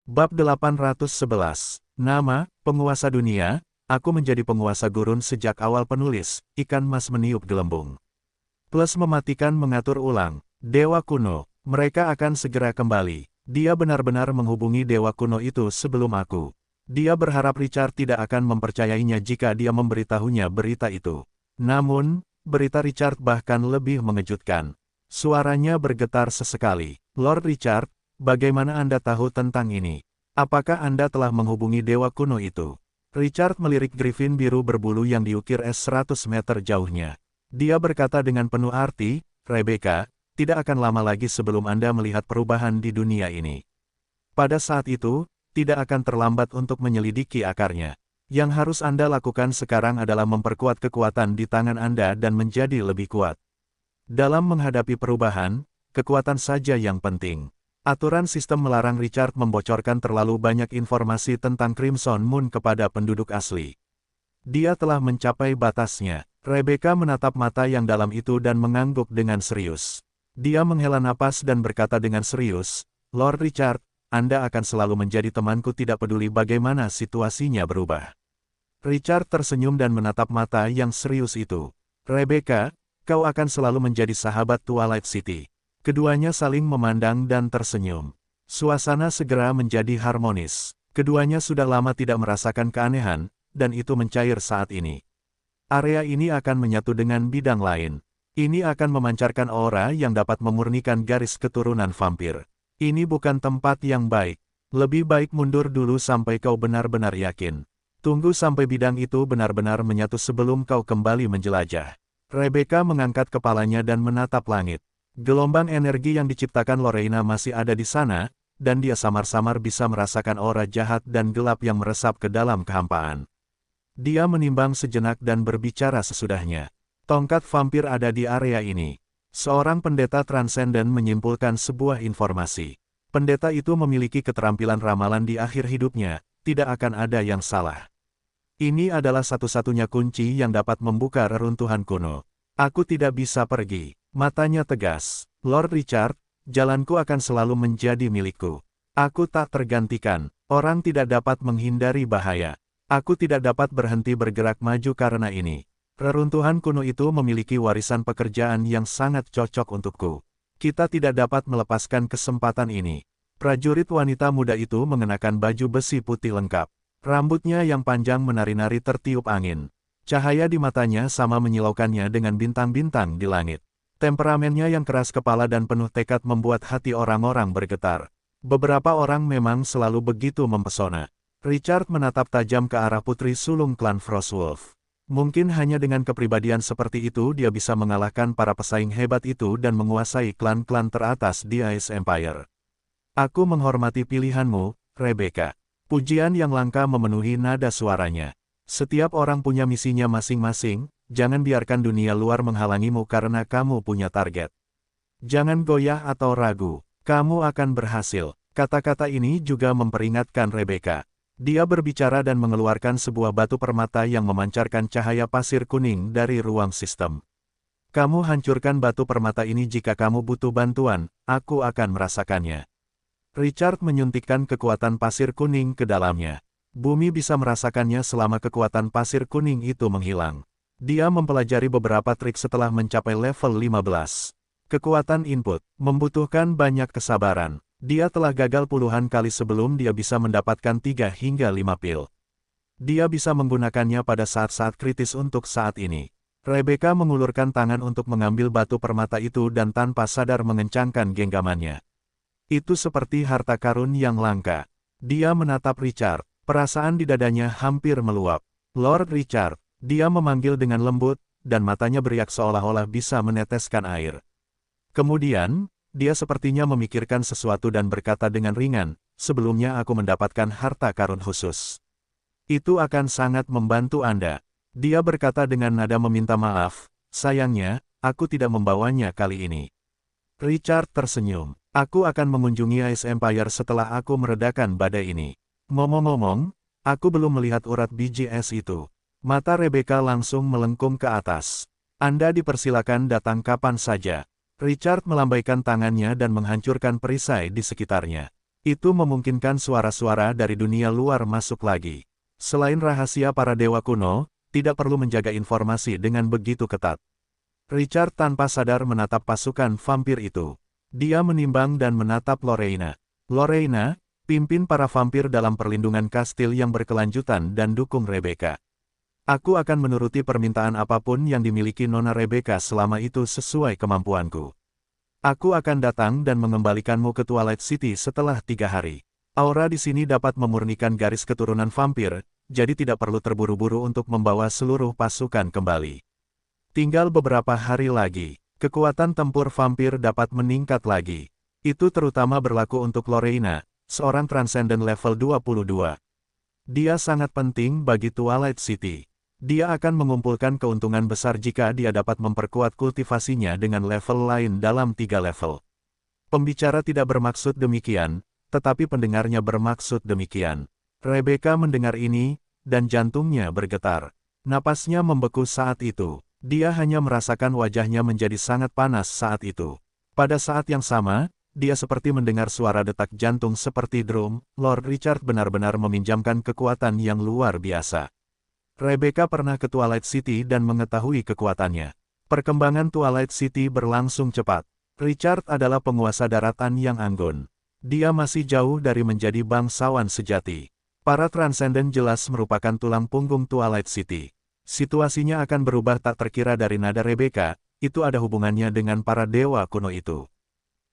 Bab 811. Nama, penguasa dunia, aku menjadi penguasa gurun sejak awal penulis, ikan mas meniup gelembung. Plus mematikan mengatur ulang, dewa kuno, mereka akan segera kembali. Dia benar-benar menghubungi dewa kuno itu sebelum aku. Dia berharap Richard tidak akan mempercayainya jika dia memberitahunya berita itu. Namun, berita Richard bahkan lebih mengejutkan. Suaranya bergetar sesekali. Lord Richard, bagaimana Anda tahu tentang ini? Apakah Anda telah menghubungi dewa kuno itu? Richard melirik Griffin biru berbulu yang diukir es 100 meter jauhnya. Dia berkata dengan penuh arti, Rebecca, tidak akan lama lagi sebelum Anda melihat perubahan di dunia ini. Pada saat itu, tidak akan terlambat untuk menyelidiki akarnya. Yang harus Anda lakukan sekarang adalah memperkuat kekuatan di tangan Anda dan menjadi lebih kuat. Dalam menghadapi perubahan, kekuatan saja yang penting. Aturan sistem melarang Richard membocorkan terlalu banyak informasi tentang Crimson Moon kepada penduduk asli. Dia telah mencapai batasnya. Rebecca menatap mata yang dalam itu dan mengangguk dengan serius. Dia menghela napas dan berkata dengan serius, Lord Richard, Anda akan selalu menjadi temanku tidak peduli bagaimana situasinya berubah. Richard tersenyum dan menatap mata yang serius itu. Rebecca, kau akan selalu menjadi sahabat Twilight City. Keduanya saling memandang dan tersenyum. Suasana segera menjadi harmonis. Keduanya sudah lama tidak merasakan keanehan, dan itu mencair saat ini. Area ini akan menyatu dengan bidang lain. Ini akan memancarkan aura yang dapat memurnikan garis keturunan vampir. Ini bukan tempat yang baik. Lebih baik mundur dulu sampai kau benar-benar yakin. Tunggu sampai bidang itu benar-benar menyatu sebelum kau kembali menjelajah. Rebecca mengangkat kepalanya dan menatap langit. Gelombang energi yang diciptakan Lorena masih ada di sana, dan dia samar-samar bisa merasakan aura jahat dan gelap yang meresap ke dalam kehampaan. Dia menimbang sejenak dan berbicara sesudahnya. Tongkat vampir ada di area ini. Seorang pendeta transenden menyimpulkan sebuah informasi. Pendeta itu memiliki keterampilan ramalan di akhir hidupnya, tidak akan ada yang salah. Ini adalah satu-satunya kunci yang dapat membuka reruntuhan kuno. Aku tidak bisa pergi. Matanya tegas. Lord Richard, jalanku akan selalu menjadi milikku. Aku tak tergantikan. Orang tidak dapat menghindari bahaya. Aku tidak dapat berhenti bergerak maju karena ini. Reruntuhan kuno itu memiliki warisan pekerjaan yang sangat cocok untukku. Kita tidak dapat melepaskan kesempatan ini. Prajurit wanita muda itu mengenakan baju besi putih lengkap. Rambutnya yang panjang menari-nari tertiup angin. Cahaya di matanya sama menyilaukannya dengan bintang-bintang di langit. Temperamennya yang keras kepala dan penuh tekad membuat hati orang-orang bergetar. Beberapa orang memang selalu begitu mempesona. Richard menatap tajam ke arah putri sulung klan Frostwolf. Mungkin hanya dengan kepribadian seperti itu dia bisa mengalahkan para pesaing hebat itu dan menguasai klan-klan teratas di Ice Empire. Aku menghormati pilihanmu, Rebecca. Pujian yang langka memenuhi nada suaranya. Setiap orang punya misinya masing-masing, jangan biarkan dunia luar menghalangimu karena kamu punya target. Jangan goyah atau ragu, kamu akan berhasil. Kata-kata ini juga memperingatkan Rebecca. Dia berbicara dan mengeluarkan sebuah batu permata yang memancarkan cahaya pasir kuning dari ruang sistem. Kamu hancurkan batu permata ini jika kamu butuh bantuan, aku akan merasakannya. Richard menyuntikkan kekuatan pasir kuning ke dalamnya. Bumi bisa merasakannya selama kekuatan pasir kuning itu menghilang. Dia mempelajari beberapa trik setelah mencapai level 15. Kekuatan input membutuhkan banyak kesabaran. Dia telah gagal puluhan kali sebelum dia bisa mendapatkan 3 hingga 5 pil. Dia bisa menggunakannya pada saat-saat kritis untuk saat ini. Rebecca mengulurkan tangan untuk mengambil batu permata itu dan tanpa sadar mengencangkan genggamannya. Itu seperti harta karun yang langka. Dia menatap Richard. Perasaan di dadanya hampir meluap. Lord Richard. Dia memanggil dengan lembut, dan matanya beriak seolah-olah bisa meneteskan air. Kemudian, dia sepertinya memikirkan sesuatu dan berkata dengan ringan, sebelumnya aku mendapatkan harta karun khusus. Itu akan sangat membantu Anda. Dia berkata dengan nada meminta maaf, sayangnya, aku tidak membawanya kali ini. Richard tersenyum. Aku akan mengunjungi Ice Empire setelah aku meredakan badai ini. Ngomong-ngomong, aku belum melihat urat biji es itu. Mata Rebecca langsung melengkung ke atas. Anda dipersilakan datang kapan saja. Richard melambaikan tangannya dan menghancurkan perisai di sekitarnya. Itu memungkinkan suara-suara dari dunia luar masuk lagi. Selain rahasia para dewa kuno, tidak perlu menjaga informasi dengan begitu ketat. Richard tanpa sadar menatap pasukan vampir itu. Dia menimbang dan menatap Lorraine. Lorraine, pimpin para vampir dalam perlindungan kastil yang berkelanjutan dan dukung Rebecca. Aku akan menuruti permintaan apapun yang dimiliki Nona Rebecca selama itu sesuai kemampuanku. Aku akan datang dan mengembalikanmu ke Twilight City setelah 3 hari. Aura di sini dapat memurnikan garis keturunan vampir, jadi tidak perlu terburu-buru untuk membawa seluruh pasukan kembali. Tinggal beberapa hari lagi, kekuatan tempur vampir dapat meningkat lagi. Itu terutama berlaku untuk Lorraine, seorang Transcendent level 22. Dia sangat penting bagi Twilight City. Dia akan mengumpulkan keuntungan besar jika dia dapat memperkuat kultivasinya dengan level lain dalam 3 level. Pembicara tidak bermaksud demikian, tetapi pendengarnya bermaksud demikian. Rebecca mendengar ini, dan jantungnya bergetar. Napasnya membeku saat itu. Dia hanya merasakan wajahnya menjadi sangat panas saat itu. Pada saat yang sama, dia seperti mendengar suara detak jantung seperti drum. Lord Richard benar-benar meminjamkan kekuatan yang luar biasa. Rebecca pernah ke Twilight City dan mengetahui kekuatannya. Perkembangan Twilight City berlangsung cepat. Richard adalah penguasa daratan yang anggun. Dia masih jauh dari menjadi bangsawan sejati. Para Transcendent jelas merupakan tulang punggung Twilight City. Situasinya akan berubah tak terkira dari nada Rebecca, itu ada hubungannya dengan para dewa kuno itu.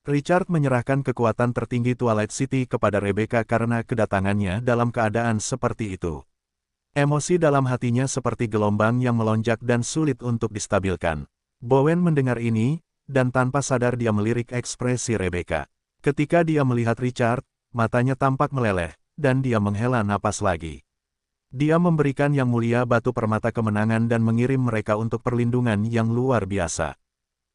Richard menyerahkan kekuatan tertinggi Twilight City kepada Rebecca karena kedatangannya dalam keadaan seperti itu. Emosi dalam hatinya seperti gelombang yang melonjak dan sulit untuk distabilkan. Bowen mendengar ini, dan tanpa sadar dia melirik ekspresi Rebecca. Ketika dia melihat Richard, matanya tampak meleleh, dan dia menghela napas lagi. Dia memberikan Yang Mulia batu permata kemenangan dan mengirim mereka untuk perlindungan yang luar biasa.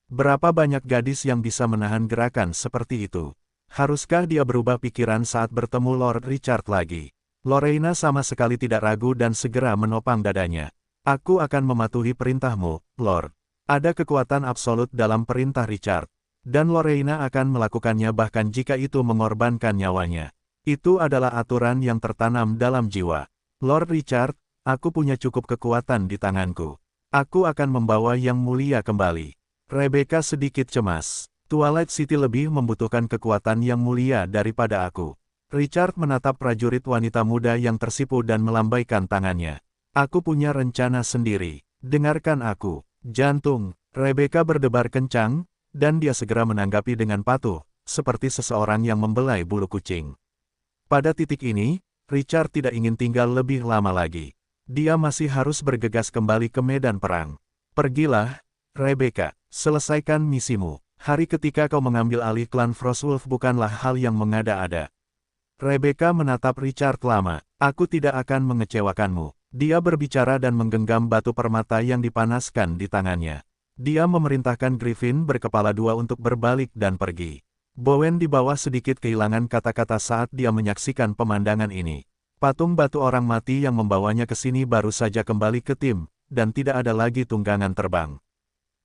Berapa banyak gadis yang bisa menahan gerakan seperti itu? Haruskah dia berubah pikiran saat bertemu Lord Richard lagi? Lorraine sama sekali tidak ragu dan segera menopang dadanya. Aku akan mematuhi perintahmu, Lord. Ada kekuatan absolut dalam perintah Richard. Dan Lorraine akan melakukannya bahkan jika itu mengorbankan nyawanya. Itu adalah aturan yang tertanam dalam jiwa. Lord Richard, aku punya cukup kekuatan di tanganku. Aku akan membawa Yang Mulia kembali. Rebecca sedikit cemas. Twilight City lebih membutuhkan kekuatan Yang Mulia daripada aku. Richard menatap prajurit wanita muda yang tersipu dan melambaikan tangannya. Aku punya rencana sendiri. Dengarkan aku. Jantung Rebecca berdebar kencang, dan dia segera menanggapi dengan patuh, seperti seseorang yang membelai bulu kucing. Pada titik ini, Richard tidak ingin tinggal lebih lama lagi. Dia masih harus bergegas kembali ke medan perang. Pergilah, Rebecca, selesaikan misimu. Hari ketika kau mengambil alih klan Frostwolf bukanlah hal yang mengada-ada. Rebecca menatap Richard lama. Aku tidak akan mengecewakanmu. Dia berbicara dan menggenggam batu permata yang dipanaskan di tangannya. Dia memerintahkan Griffin berkepala 2 untuk berbalik dan pergi. Bowen di bawah sedikit kehilangan kata-kata saat dia menyaksikan pemandangan ini. Patung batu orang mati yang membawanya ke sini baru saja kembali ke tim, dan tidak ada lagi tunggangan terbang.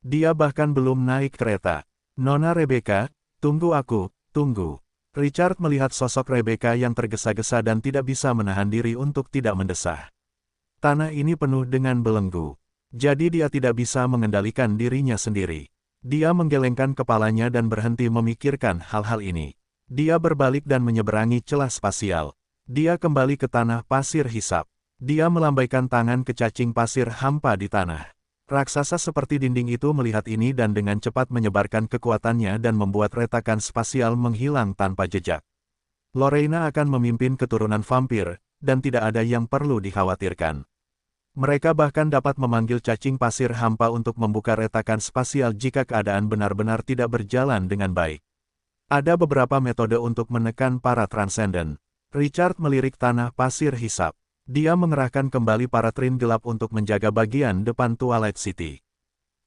Dia bahkan belum naik kereta. Nona Rebecca, tunggu aku, tunggu. Richard melihat sosok Rebecca yang tergesa-gesa dan tidak bisa menahan diri untuk tidak mendesah. Tanah ini penuh dengan belenggu. Jadi dia tidak bisa mengendalikan dirinya sendiri. Dia menggelengkan kepalanya dan berhenti memikirkan hal-hal ini. Dia berbalik dan menyeberangi celah spasial. Dia kembali ke tanah pasir hisap. Dia melambaikan tangan ke cacing pasir hampa di tanah. Raksasa seperti dinding itu melihat ini dan dengan cepat menyebarkan kekuatannya dan membuat retakan spasial menghilang tanpa jejak. Lorraine akan memimpin keturunan vampir, dan tidak ada yang perlu dikhawatirkan. Mereka bahkan dapat memanggil cacing pasir hampa untuk membuka retakan spasial jika keadaan benar-benar tidak berjalan dengan baik. Ada beberapa metode untuk menekan para Transcendent. Richard melirik tanah pasir hisap. Dia mengerahkan kembali para trin gelap untuk menjaga bagian depan Twilight City.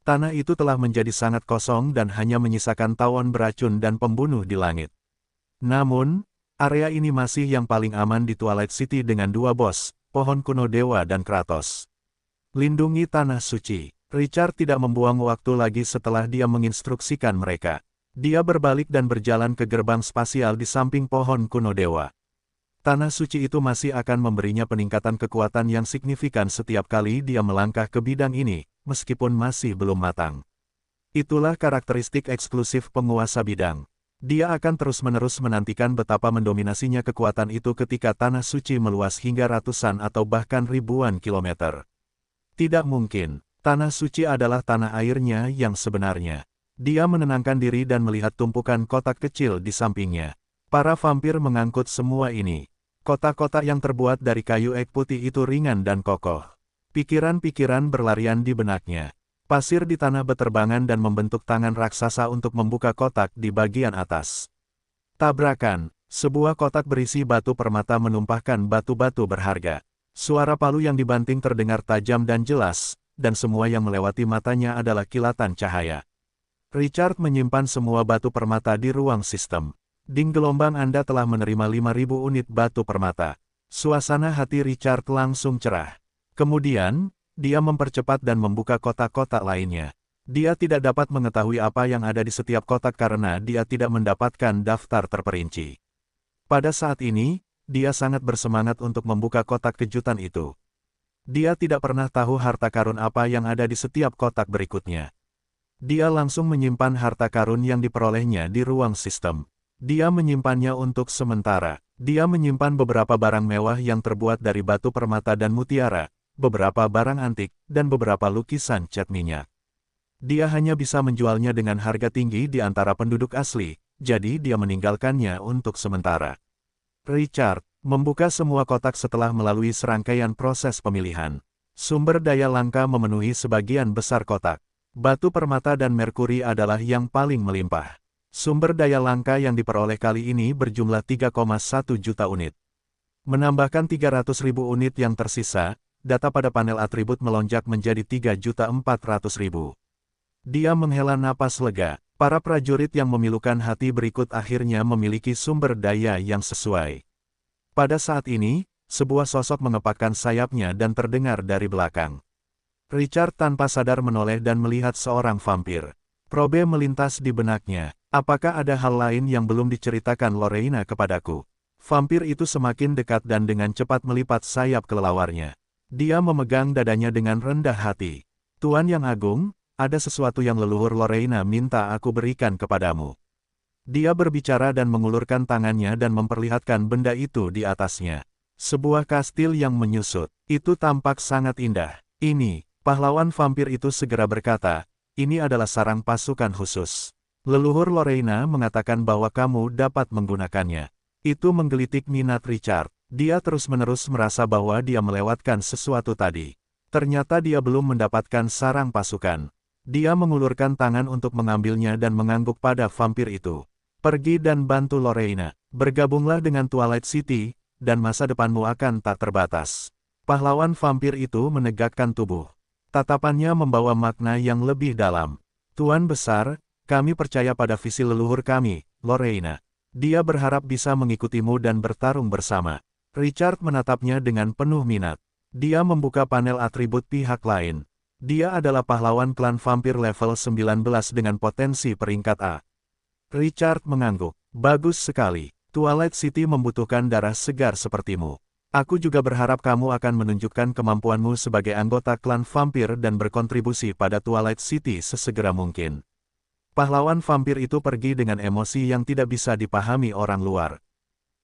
Tanah itu telah menjadi sangat kosong dan hanya menyisakan tawon beracun dan pembunuh di langit. Namun, area ini masih yang paling aman di Twilight City dengan 2 bos, pohon kuno dewa dan Kratos. Lindungi tanah suci. Richard tidak membuang waktu lagi setelah dia menginstruksikan mereka. Dia berbalik dan berjalan ke gerbang spasial di samping pohon kuno dewa. Tanah suci itu masih akan memberinya peningkatan kekuatan yang signifikan setiap kali dia melangkah ke bidang ini, meskipun masih belum matang. Itulah karakteristik eksklusif penguasa bidang. Dia akan terus-menerus menantikan betapa mendominasinya kekuatan itu ketika tanah suci meluas hingga ratusan atau bahkan ribuan kilometer. Tidak mungkin, tanah suci adalah tanah airnya yang sebenarnya. Dia menenangkan diri dan melihat tumpukan kotak kecil di sampingnya. Para vampir mengangkut semua ini. Kotak-kotak yang terbuat dari kayu ek putih itu ringan dan kokoh. Pikiran-pikiran berlarian di benaknya. Pasir di tanah beterbangan dan membentuk tangan raksasa untuk membuka kotak di bagian atas. Tabrakan, sebuah kotak berisi batu permata menumpahkan batu-batu berharga. Suara palu yang dibanting terdengar tajam dan jelas, dan semua yang melewati matanya adalah kilatan cahaya. Richard menyimpan semua batu permata di ruang sistem. Ding gelombang Anda telah menerima 5.000 unit batu permata. Suasana hati Richard langsung cerah. Kemudian, dia mempercepat dan membuka kotak-kotak lainnya. Dia tidak dapat mengetahui apa yang ada di setiap kotak karena dia tidak mendapatkan daftar terperinci. Pada saat ini, dia sangat bersemangat untuk membuka kotak kejutan itu. Dia tidak pernah tahu harta karun apa yang ada di setiap kotak berikutnya. Dia langsung menyimpan harta karun yang diperolehnya di ruang sistem. Dia menyimpannya untuk sementara. Dia menyimpan beberapa barang mewah yang terbuat dari batu permata dan mutiara, beberapa barang antik, dan beberapa lukisan cat minyak. Dia hanya bisa menjualnya dengan harga tinggi di antara penduduk asli, jadi dia meninggalkannya untuk sementara. Richard membuka semua kotak setelah melalui serangkaian proses pemilihan. Sumber daya langka memenuhi sebagian besar kotak. Batu permata dan merkuri adalah yang paling melimpah. Sumber daya langka yang diperoleh kali ini berjumlah 3,1 juta unit. Menambahkan 300.000 unit yang tersisa, data pada panel atribut melonjak menjadi 3.400.000. Dia menghela napas lega. Para prajurit yang memilukan hati berikut akhirnya memiliki sumber daya yang sesuai. Pada saat ini, sebuah sosok mengepakkan sayapnya dan terdengar dari belakang. Richard tanpa sadar menoleh dan melihat seorang vampir. Probe melintas di benaknya. Apakah ada hal lain yang belum diceritakan Lorraine kepadaku? Vampir itu semakin dekat dan dengan cepat melipat sayap kelelawarnya. Dia memegang dadanya dengan rendah hati. Tuan yang agung, ada sesuatu yang leluhur Lorraine minta aku berikan kepadamu. Dia berbicara dan mengulurkan tangannya dan memperlihatkan benda itu di atasnya. Sebuah kastil yang menyusut. Itu tampak sangat indah. Ini, pahlawan vampir itu segera berkata, ini adalah sarang pasukan khusus. Leluhur Lorraine mengatakan bahwa kamu dapat menggunakannya. Itu menggelitik minat Richard. Dia terus-menerus merasa bahwa dia melewatkan sesuatu tadi. Ternyata dia belum mendapatkan sarang pasukan. Dia mengulurkan tangan untuk mengambilnya dan mengangguk pada vampir itu. Pergi dan bantu Lorraine. Bergabunglah dengan Twilight City, dan masa depanmu akan tak terbatas. Pahlawan vampir itu menegakkan tubuh. Tatapannya membawa makna yang lebih dalam. Tuan besar, kami percaya pada visi leluhur kami, Lorraine. Dia berharap bisa mengikutimu dan bertarung bersama. Richard menatapnya dengan penuh minat. Dia membuka panel atribut pihak lain. Dia adalah pahlawan klan vampir level 19 dengan potensi peringkat A. Richard mengangguk. Bagus sekali. Twilight City membutuhkan darah segar sepertimu. Aku juga berharap kamu akan menunjukkan kemampuanmu sebagai anggota klan vampir dan berkontribusi pada Twilight City sesegera mungkin. Pahlawan vampir itu pergi dengan emosi yang tidak bisa dipahami orang luar.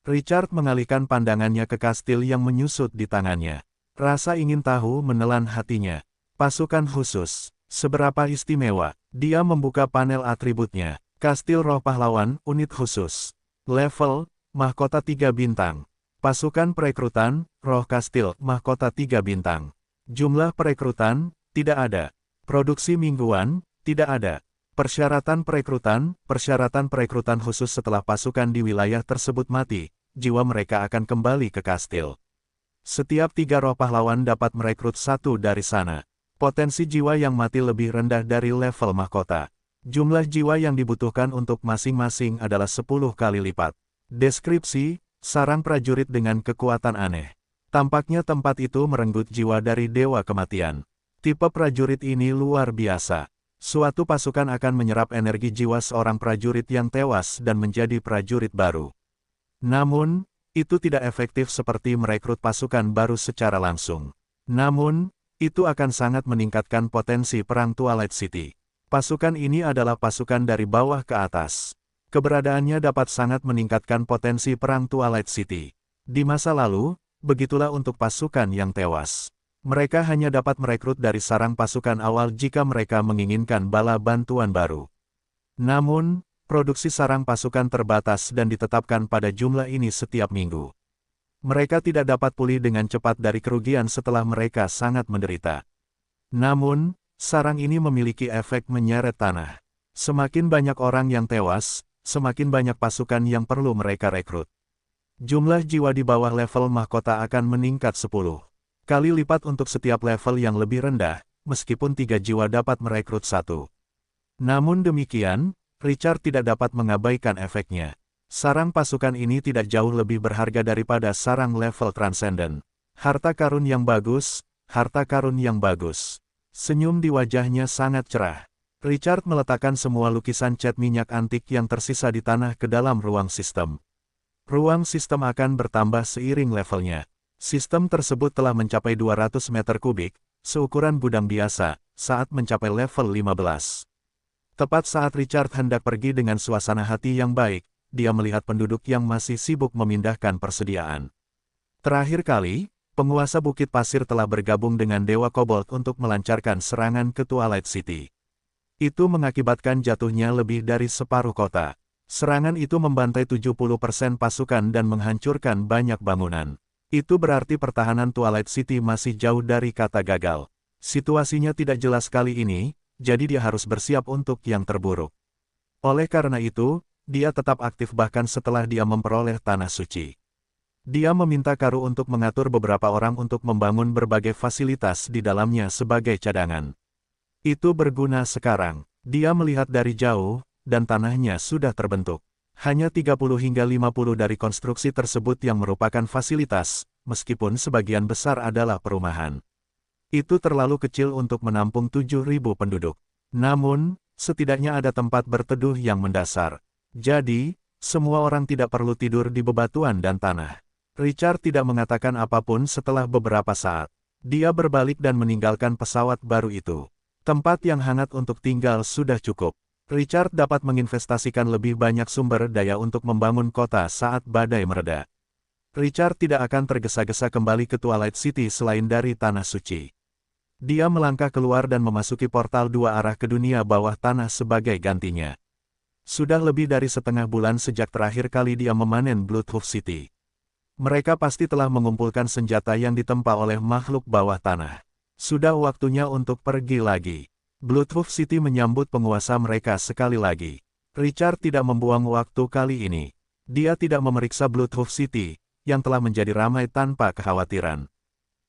Richard mengalihkan pandangannya ke kastil yang menyusut di tangannya. Rasa ingin tahu menelan hatinya. Pasukan khusus. Seberapa istimewa. Dia membuka panel atributnya. Kastil Roh Pahlawan, unit khusus. Level, mahkota 3 bintang. Pasukan perekrutan, Roh Kastil, mahkota 3 bintang. Jumlah perekrutan, tidak ada. Produksi mingguan, tidak ada. Persyaratan perekrutan khusus setelah pasukan di wilayah tersebut mati, jiwa mereka akan kembali ke kastil. Setiap 3 roh pahlawan dapat merekrut 1 dari sana. Potensi jiwa yang mati lebih rendah dari level mahkota. Jumlah jiwa yang dibutuhkan untuk masing-masing adalah 10 kali lipat. Deskripsi, sarang prajurit dengan kekuatan aneh. Tampaknya tempat itu merenggut jiwa dari dewa kematian. Tipe prajurit ini luar biasa. Suatu pasukan akan menyerap energi jiwa seorang prajurit yang tewas dan menjadi prajurit baru. Namun, itu tidak efektif seperti merekrut pasukan baru secara langsung. Namun, itu akan sangat meningkatkan potensi perang Twilight City. Pasukan ini adalah pasukan dari bawah ke atas. Keberadaannya dapat sangat meningkatkan potensi perang Twilight City. Di masa lalu, begitulah untuk pasukan yang tewas. Mereka hanya dapat merekrut dari sarang pasukan awal jika mereka menginginkan bala bantuan baru. Namun, produksi sarang pasukan terbatas dan ditetapkan pada jumlah ini setiap minggu. Mereka tidak dapat pulih dengan cepat dari kerugian setelah mereka sangat menderita. Namun, sarang ini memiliki efek menyeret tanah. Semakin banyak orang yang tewas, semakin banyak pasukan yang perlu mereka rekrut. Jumlah jiwa di bawah level mahkota akan meningkat 10 kali lipat untuk setiap level yang lebih rendah, meskipun 3 jiwa dapat merekrut 1. Namun demikian, Richard tidak dapat mengabaikan efeknya. Sarang pasukan ini tidak jauh lebih berharga daripada sarang level transcendent. Harta karun yang bagus, harta karun yang bagus. Senyum di wajahnya sangat cerah. Richard meletakkan semua lukisan cat minyak antik yang tersisa di tanah ke dalam ruang sistem. Ruang sistem akan bertambah seiring levelnya. Sistem tersebut telah mencapai 200 meter kubik, seukuran gudang biasa, saat mencapai level 15. Tepat saat Richard hendak pergi dengan suasana hati yang baik, dia melihat penduduk yang masih sibuk memindahkan persediaan. Terakhir kali, penguasa Bukit Pasir telah bergabung dengan Dewa Kobold untuk melancarkan serangan ke Twilight City. Itu mengakibatkan jatuhnya lebih dari separuh kota. Serangan itu membantai 70% pasukan dan menghancurkan banyak bangunan. Itu berarti pertahanan Twilight City masih jauh dari kata gagal. Situasinya tidak jelas kali ini, jadi dia harus bersiap untuk yang terburuk. Oleh karena itu, dia tetap aktif bahkan setelah dia memperoleh tanah suci. Dia meminta Karu untuk mengatur beberapa orang untuk membangun berbagai fasilitas di dalamnya sebagai cadangan. Itu berguna sekarang. Dia melihat dari jauh, dan tanahnya sudah terbentuk. Hanya 30 hingga 50 dari konstruksi tersebut yang merupakan fasilitas, meskipun sebagian besar adalah perumahan. Itu terlalu kecil untuk menampung 7.000 penduduk. Namun, setidaknya ada tempat berteduh yang mendasar. Jadi, semua orang tidak perlu tidur di bebatuan dan tanah. Richard tidak mengatakan apapun setelah beberapa saat. Dia berbalik dan meninggalkan pesawat baru itu. Tempat yang hangat untuk tinggal sudah cukup. Richard dapat menginvestasikan lebih banyak sumber daya untuk membangun kota saat badai mereda. Richard tidak akan tergesa-gesa kembali ke Twilight City selain dari Tanah Suci. Dia melangkah keluar dan memasuki portal dua arah ke dunia bawah tanah sebagai gantinya. Sudah lebih dari setengah bulan sejak terakhir kali dia memanen Bloodhoof City. Mereka pasti telah mengumpulkan senjata yang ditempa oleh makhluk bawah tanah. Sudah waktunya untuk pergi lagi. Bloodhoof City menyambut penguasa mereka sekali lagi. Richard tidak membuang waktu kali ini. Dia tidak memeriksa Bloodhoof City, yang telah menjadi ramai tanpa kekhawatiran.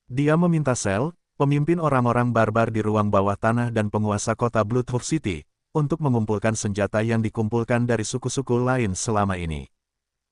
Dia meminta Sel, pemimpin orang-orang barbar di ruang bawah tanah dan penguasa kota Bloodhoof City, untuk mengumpulkan senjata yang dikumpulkan dari suku-suku lain selama ini.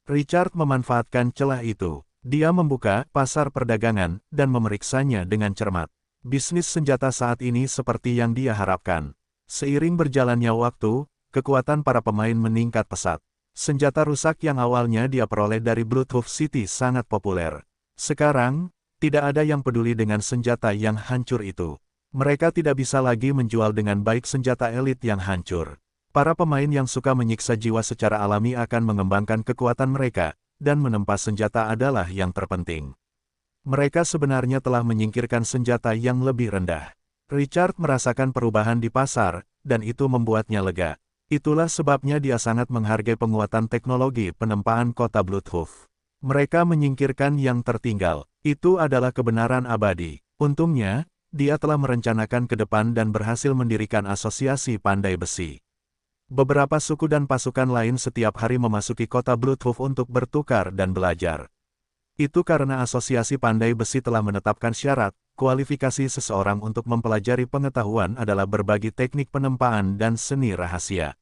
Richard memanfaatkan celah itu. Dia membuka pasar perdagangan dan memeriksanya dengan cermat. Bisnis senjata saat ini seperti yang dia harapkan. Seiring berjalannya waktu, kekuatan para pemain meningkat pesat. Senjata rusak yang awalnya dia peroleh dari Bloodhoof City sangat populer. Sekarang, tidak ada yang peduli dengan senjata yang hancur itu. Mereka tidak bisa lagi menjual dengan baik senjata elit yang hancur. Para pemain yang suka menyiksa jiwa secara alami akan mengembangkan kekuatan mereka, dan menempa senjata adalah yang terpenting. Mereka sebenarnya telah menyingkirkan senjata yang lebih rendah. Richard merasakan perubahan di pasar, dan itu membuatnya lega. Itulah sebabnya dia sangat menghargai penguatan teknologi penempaan kota Bloodhoof. Mereka menyingkirkan yang tertinggal. Itu adalah kebenaran abadi. Untungnya, dia telah merencanakan ke depan dan berhasil mendirikan asosiasi pandai besi. Beberapa suku dan pasukan lain setiap hari memasuki kota Bloodhoof untuk bertukar dan belajar. Itu karena asosiasi pandai besi telah menetapkan syarat, kualifikasi seseorang untuk mempelajari pengetahuan adalah berbagi teknik penempaan dan seni rahasia.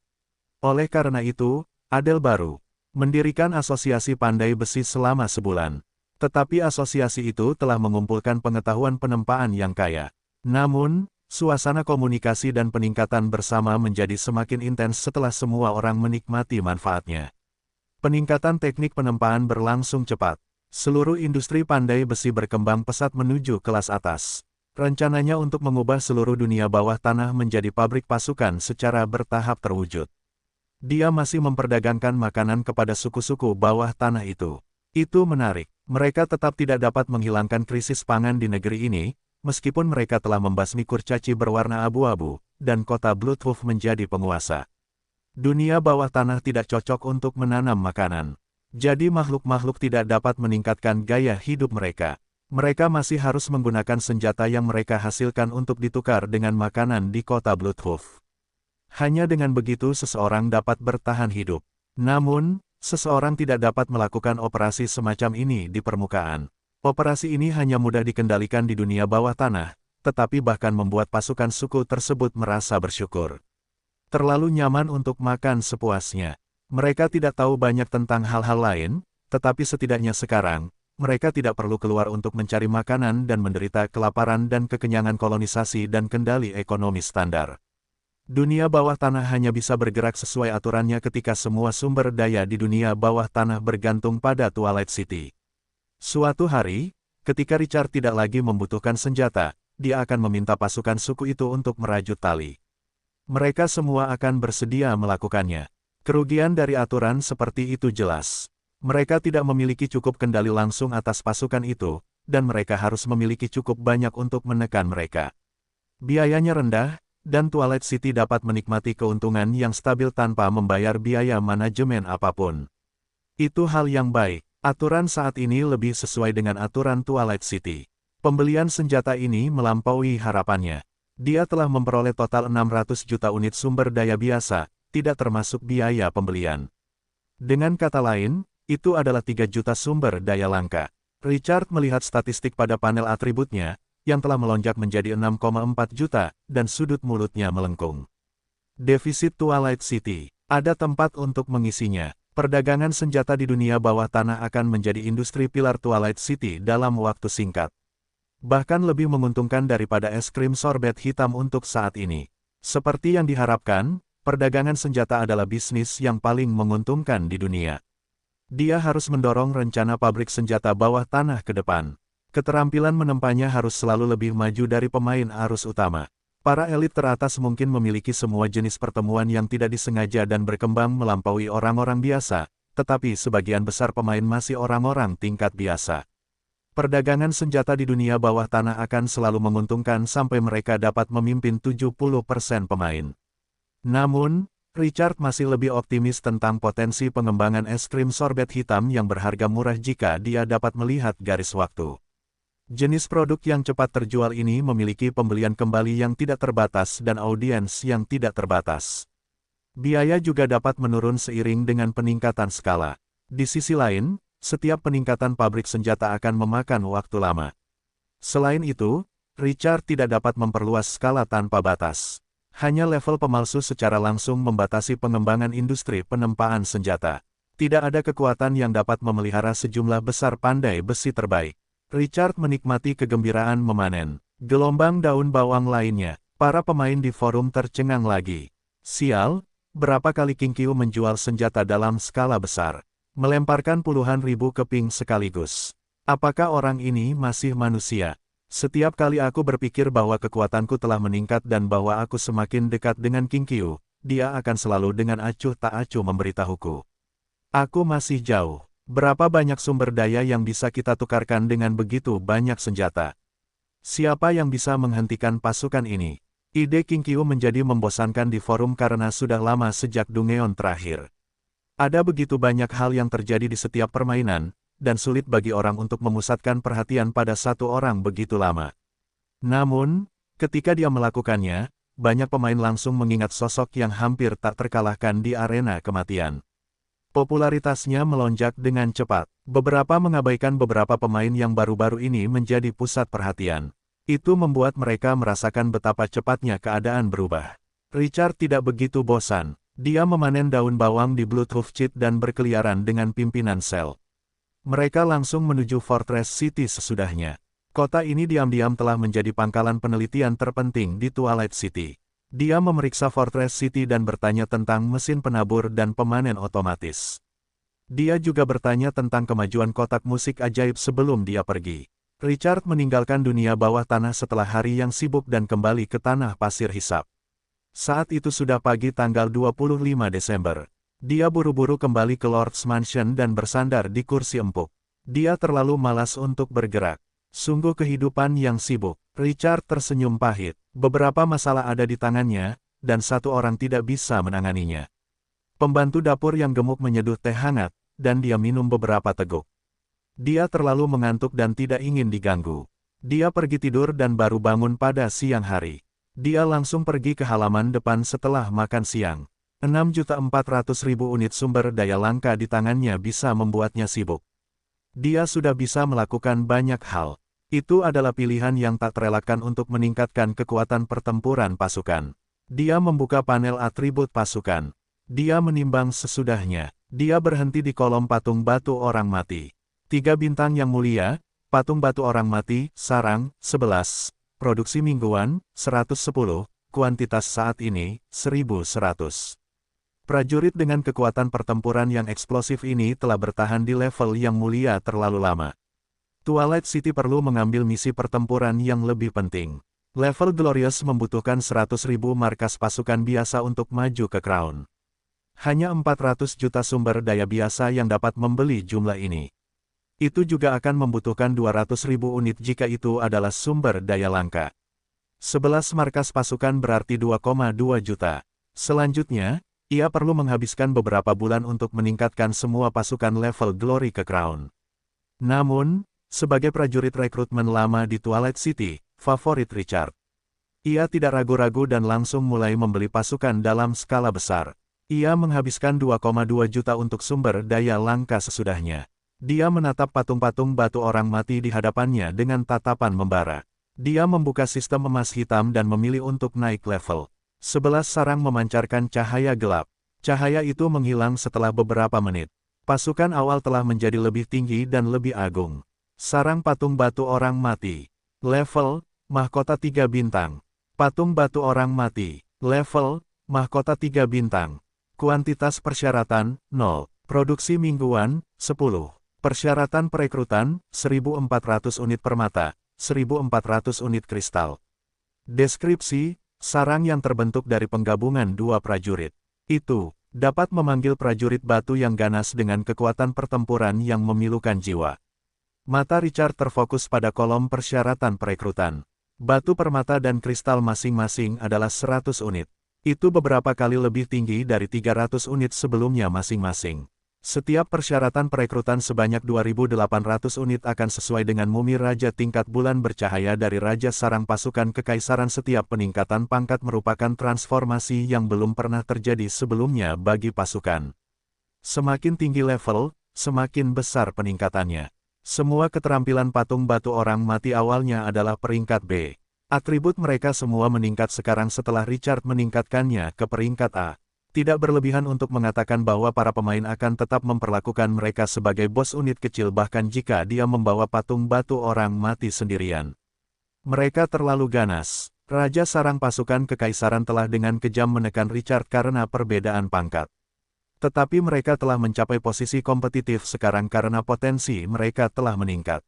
Oleh karena itu, Adel baru mendirikan asosiasi pandai besi selama sebulan. Tetapi asosiasi itu telah mengumpulkan pengetahuan penempaan yang kaya. Namun, suasana komunikasi dan peningkatan bersama menjadi semakin intens setelah semua orang menikmati manfaatnya. Peningkatan teknik penempaan berlangsung cepat. Seluruh industri pandai besi berkembang pesat menuju kelas atas. Rencananya untuk mengubah seluruh dunia bawah tanah menjadi pabrik pasukan secara bertahap terwujud. Dia masih memperdagangkan makanan kepada suku-suku bawah tanah itu. Itu menarik. Mereka tetap tidak dapat menghilangkan krisis pangan di negeri ini, meskipun mereka telah membasmi kurcaci berwarna abu-abu, dan kota Bloodhoof menjadi penguasa. Dunia bawah tanah tidak cocok untuk menanam makanan. Jadi makhluk-makhluk tidak dapat meningkatkan gaya hidup mereka. Mereka masih harus menggunakan senjata yang mereka hasilkan untuk ditukar dengan makanan di kota Bloodhoof. Hanya dengan begitu seseorang dapat bertahan hidup. Namun, seseorang tidak dapat melakukan operasi semacam ini di permukaan. Operasi ini hanya mudah dikendalikan di dunia bawah tanah, tetapi bahkan membuat pasukan suku tersebut merasa bersyukur. Terlalu nyaman untuk makan sepuasnya. Mereka tidak tahu banyak tentang hal-hal lain, tetapi setidaknya sekarang, mereka tidak perlu keluar untuk mencari makanan dan menderita kelaparan dan kekenyangan kolonisasi dan kendali ekonomi standar. Dunia bawah tanah hanya bisa bergerak sesuai aturannya ketika semua sumber daya di dunia bawah tanah bergantung pada Twilight City. Suatu hari, ketika Richard tidak lagi membutuhkan senjata, dia akan meminta pasukan suku itu untuk merajut tali. Mereka semua akan bersedia melakukannya. Kerugian dari aturan seperti itu jelas. Mereka tidak memiliki cukup kendali langsung atas pasukan itu, dan mereka harus memiliki cukup banyak untuk menekan mereka. Biayanya rendah, dan Twilight City dapat menikmati keuntungan yang stabil tanpa membayar biaya manajemen apapun. Itu hal yang baik. Aturan saat ini lebih sesuai dengan aturan Twilight City. Pembelian senjata ini melampaui harapannya. Dia telah memperoleh total 600 juta unit sumber daya biasa, tidak termasuk biaya pembelian. Dengan kata lain, itu adalah 3 juta sumber daya langka. Richard melihat statistik pada panel atributnya, yang telah melonjak menjadi 6,4 juta, dan sudut mulutnya melengkung. Defisit Twilight City. Ada tempat untuk mengisinya. Perdagangan senjata di dunia bawah tanah akan menjadi industri pilar Twilight City dalam waktu singkat. Bahkan lebih menguntungkan daripada es krim sorbet hitam untuk saat ini. Seperti yang diharapkan, perdagangan senjata adalah bisnis yang paling menguntungkan di dunia. Dia harus mendorong rencana pabrik senjata bawah tanah ke depan. Keterampilan menempanya harus selalu lebih maju dari pemain arus utama. Para elit teratas mungkin memiliki semua jenis pertemuan yang tidak disengaja dan berkembang melampaui orang-orang biasa, tetapi sebagian besar pemain masih orang-orang tingkat biasa. Perdagangan senjata di dunia bawah tanah akan selalu menguntungkan sampai mereka dapat memimpin 70% pemain. Namun, Richard masih lebih optimis tentang potensi pengembangan es krim sorbet hitam yang berharga murah jika dia dapat melihat garis waktu. Jenis produk yang cepat terjual ini memiliki pembelian kembali yang tidak terbatas dan audiens yang tidak terbatas. Biaya juga dapat menurun seiring dengan peningkatan skala. Di sisi lain, setiap peningkatan pabrik senjata akan memakan waktu lama. Selain itu, Richard tidak dapat memperluas skala tanpa batas. Hanya level pemalsu secara langsung membatasi pengembangan industri penempaan senjata. Tidak ada kekuatan yang dapat memelihara sejumlah besar pandai besi terbaik. Richard menikmati kegembiraan memanen. Gelombang daun bawang lainnya. Para pemain di forum tercengang lagi. Sial, berapa kali King Qiu menjual senjata dalam skala besar? Melemparkan puluhan ribu keping sekaligus. Apakah orang ini masih manusia? Setiap kali aku berpikir bahwa kekuatanku telah meningkat dan bahwa aku semakin dekat dengan King Qiu, dia akan selalu dengan acuh tak acuh memberitahuku. Aku masih jauh. Berapa banyak sumber daya yang bisa kita tukarkan dengan begitu banyak senjata? Siapa yang bisa menghentikan pasukan ini? Ide King Qiu menjadi membosankan di forum karena sudah lama sejak Dungeon terakhir. Ada begitu banyak hal yang terjadi di setiap permainan, dan sulit bagi orang untuk memusatkan perhatian pada satu orang begitu lama. Namun, ketika dia melakukannya, banyak pemain langsung mengingat sosok yang hampir tak terkalahkan di arena kematian. Popularitasnya melonjak dengan cepat. Beberapa mengabaikan beberapa pemain yang baru-baru ini menjadi pusat perhatian. Itu membuat mereka merasakan betapa cepatnya keadaan berubah. Richard tidak begitu bosan. Dia memanen daun bawang di Bloodhoof Cheat dan berkeliaran dengan pimpinan sel. Mereka langsung menuju Fortress City sesudahnya. Kota ini diam-diam telah menjadi pangkalan penelitian terpenting di Twilight City. Dia memeriksa Fortress City dan bertanya tentang mesin penabur dan pemanen otomatis. Dia juga bertanya tentang kemajuan kotak musik ajaib sebelum dia pergi. Richard meninggalkan dunia bawah tanah setelah hari yang sibuk dan kembali ke tanah pasir hisap. Saat itu sudah pagi tanggal 25 Desember. Dia buru-buru kembali ke Lord's Mansion dan bersandar di kursi empuk. Dia terlalu malas untuk bergerak. Sungguh kehidupan yang sibuk. Richard tersenyum pahit. Beberapa masalah ada di tangannya, dan satu orang tidak bisa menanganinya. Pembantu dapur yang gemuk menyeduh teh hangat, dan dia minum beberapa teguk. Dia terlalu mengantuk dan tidak ingin diganggu. Dia pergi tidur dan baru bangun pada siang hari. Dia langsung pergi ke halaman depan setelah makan siang. 6.400.000 unit sumber daya langka di tangannya bisa membuatnya sibuk. Dia sudah bisa melakukan banyak hal. Itu adalah pilihan yang tak terelakkan untuk meningkatkan kekuatan pertempuran pasukan. Dia membuka panel atribut pasukan. Dia menimbang sesudahnya. Dia berhenti di kolom patung batu orang mati. 3 bintang yang mulia, patung batu orang mati, sarang, 11, produksi mingguan, 110, kuantitas saat ini, 1100. Prajurit dengan kekuatan pertempuran yang eksplosif ini telah bertahan di level yang mulia terlalu lama. Twilight City perlu mengambil misi pertempuran yang lebih penting. Level Glorious membutuhkan 100.000 markas pasukan biasa untuk maju ke Crown. Hanya 400 juta sumber daya biasa yang dapat membeli jumlah ini. Itu juga akan membutuhkan 200.000 unit jika itu adalah sumber daya langka. 11 markas pasukan berarti 2,2 juta. Selanjutnya, ia perlu menghabiskan beberapa bulan untuk meningkatkan semua pasukan level Glory ke Crown. Namun, sebagai prajurit rekrutmen lama di Twilight City, favorit Richard, ia tidak ragu-ragu dan langsung mulai membeli pasukan dalam skala besar. Ia menghabiskan 2,2 juta untuk sumber daya langka sesudahnya. Dia menatap patung-patung batu orang mati di hadapannya dengan tatapan membara. Dia membuka sistem emas hitam dan memilih untuk naik level. 11 sarang memancarkan cahaya gelap. Cahaya itu menghilang setelah beberapa menit. Pasukan awal telah menjadi lebih tinggi dan lebih agung. Sarang patung batu orang mati. Level, mahkota 3 bintang. Patung batu orang mati. Level, mahkota 3 bintang. Kuantitas persyaratan, 0. Produksi mingguan, 10. Persyaratan perekrutan, 1.400 unit permata, 1.400 unit kristal. Deskripsi, sarang yang terbentuk dari penggabungan 2 prajurit. Itu dapat memanggil prajurit batu yang ganas dengan kekuatan pertempuran yang memilukan jiwa. Mata Richard terfokus pada kolom persyaratan perekrutan. Batu permata dan kristal masing-masing adalah 100 unit. Itu beberapa kali lebih tinggi dari 300 unit sebelumnya masing-masing. Setiap persyaratan perekrutan sebanyak 2.800 unit akan sesuai dengan mumi raja tingkat bulan bercahaya dari Raja Sarang Pasukan Kekaisaran. Setiap peningkatan pangkat merupakan transformasi yang belum pernah terjadi sebelumnya bagi pasukan. Semakin tinggi level, semakin besar peningkatannya. Semua keterampilan patung batu orang mati awalnya adalah peringkat B. Atribut mereka semua meningkat sekarang setelah Richard meningkatkannya ke peringkat A. Tidak berlebihan untuk mengatakan bahwa para pemain akan tetap memperlakukan mereka sebagai bos unit kecil bahkan jika dia membawa patung batu orang mati sendirian. Mereka terlalu ganas. Raja Sarang Pasukan Kekaisaran telah dengan kejam menekan Richard karena perbedaan pangkat. Tetapi mereka telah mencapai posisi kompetitif sekarang karena potensi mereka telah meningkat.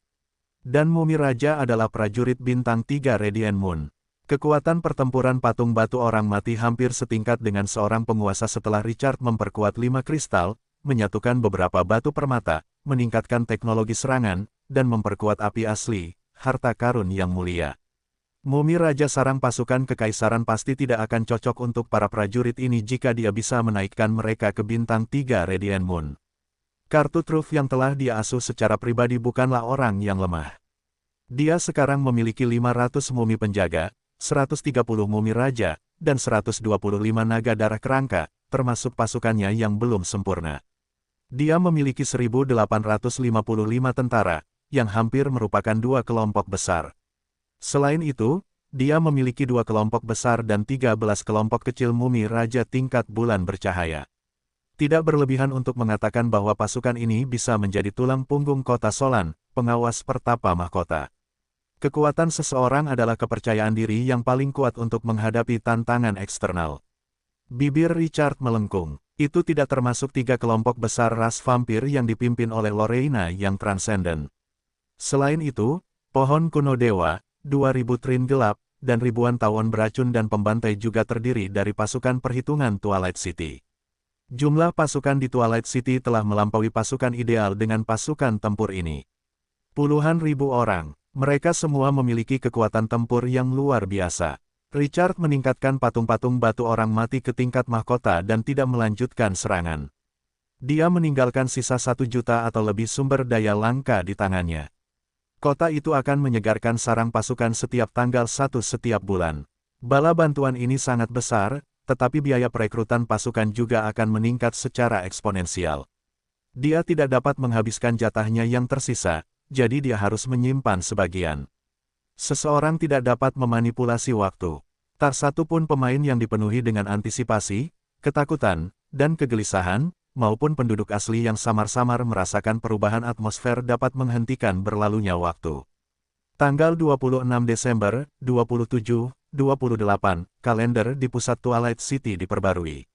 Dan Mumi Raja adalah prajurit bintang 3 Radiant Moon. Kekuatan pertempuran patung batu orang mati hampir setingkat dengan seorang penguasa setelah Richard memperkuat 5 kristal, menyatukan beberapa batu permata, meningkatkan teknologi serangan, dan memperkuat api asli, harta karun yang mulia. Mumi Raja Sarang Pasukan Kekaisaran pasti tidak akan cocok untuk para prajurit ini jika dia bisa menaikkan mereka ke bintang 3 Radiant Moon. Kartu truf yang telah dia asuh secara pribadi bukanlah orang yang lemah. Dia sekarang memiliki 500 mumi penjaga, 130 mumi raja, dan 125 naga darah kerangka, termasuk pasukannya yang belum sempurna. Dia memiliki 1.855 tentara, yang hampir merupakan 2 kelompok besar. Selain itu, dia memiliki 2 kelompok besar dan 13 kelompok kecil mumi raja tingkat bulan bercahaya. Tidak berlebihan untuk mengatakan bahwa pasukan ini bisa menjadi tulang punggung kota Solan, pengawas pertapa mahkota. Kekuatan seseorang adalah kepercayaan diri yang paling kuat untuk menghadapi tantangan eksternal. Bibir Richard melengkung. Itu tidak termasuk 3 kelompok besar ras vampir yang dipimpin oleh Lorena yang transenden. Selain itu, pohon kuno dewa, 2000 trin gelap, dan ribuan tawon beracun dan pembantai juga terdiri dari pasukan perhitungan Twilight City. Jumlah pasukan di Twilight City telah melampaui pasukan ideal dengan pasukan tempur ini. Puluhan ribu orang. Mereka semua memiliki kekuatan tempur yang luar biasa. Richard meningkatkan patung-patung batu orang mati ke tingkat mahkota dan tidak melanjutkan serangan. Dia meninggalkan sisa 1 juta atau lebih sumber daya langka di tangannya. Kota itu akan menyegarkan sarang pasukan setiap tanggal 1 setiap bulan. Bala bantuan ini sangat besar, tetapi biaya perekrutan pasukan juga akan meningkat secara eksponensial. Dia tidak dapat menghabiskan jatahnya yang tersisa, jadi dia harus menyimpan sebagian. Seseorang tidak dapat memanipulasi waktu. Tak satu pun pemain yang dipenuhi dengan antisipasi, ketakutan, dan kegelisahan, maupun penduduk asli yang samar-samar merasakan perubahan atmosfer dapat menghentikan berlalunya waktu. Tanggal 26 Desember, 27-28, kalender di pusat Twilight City diperbarui.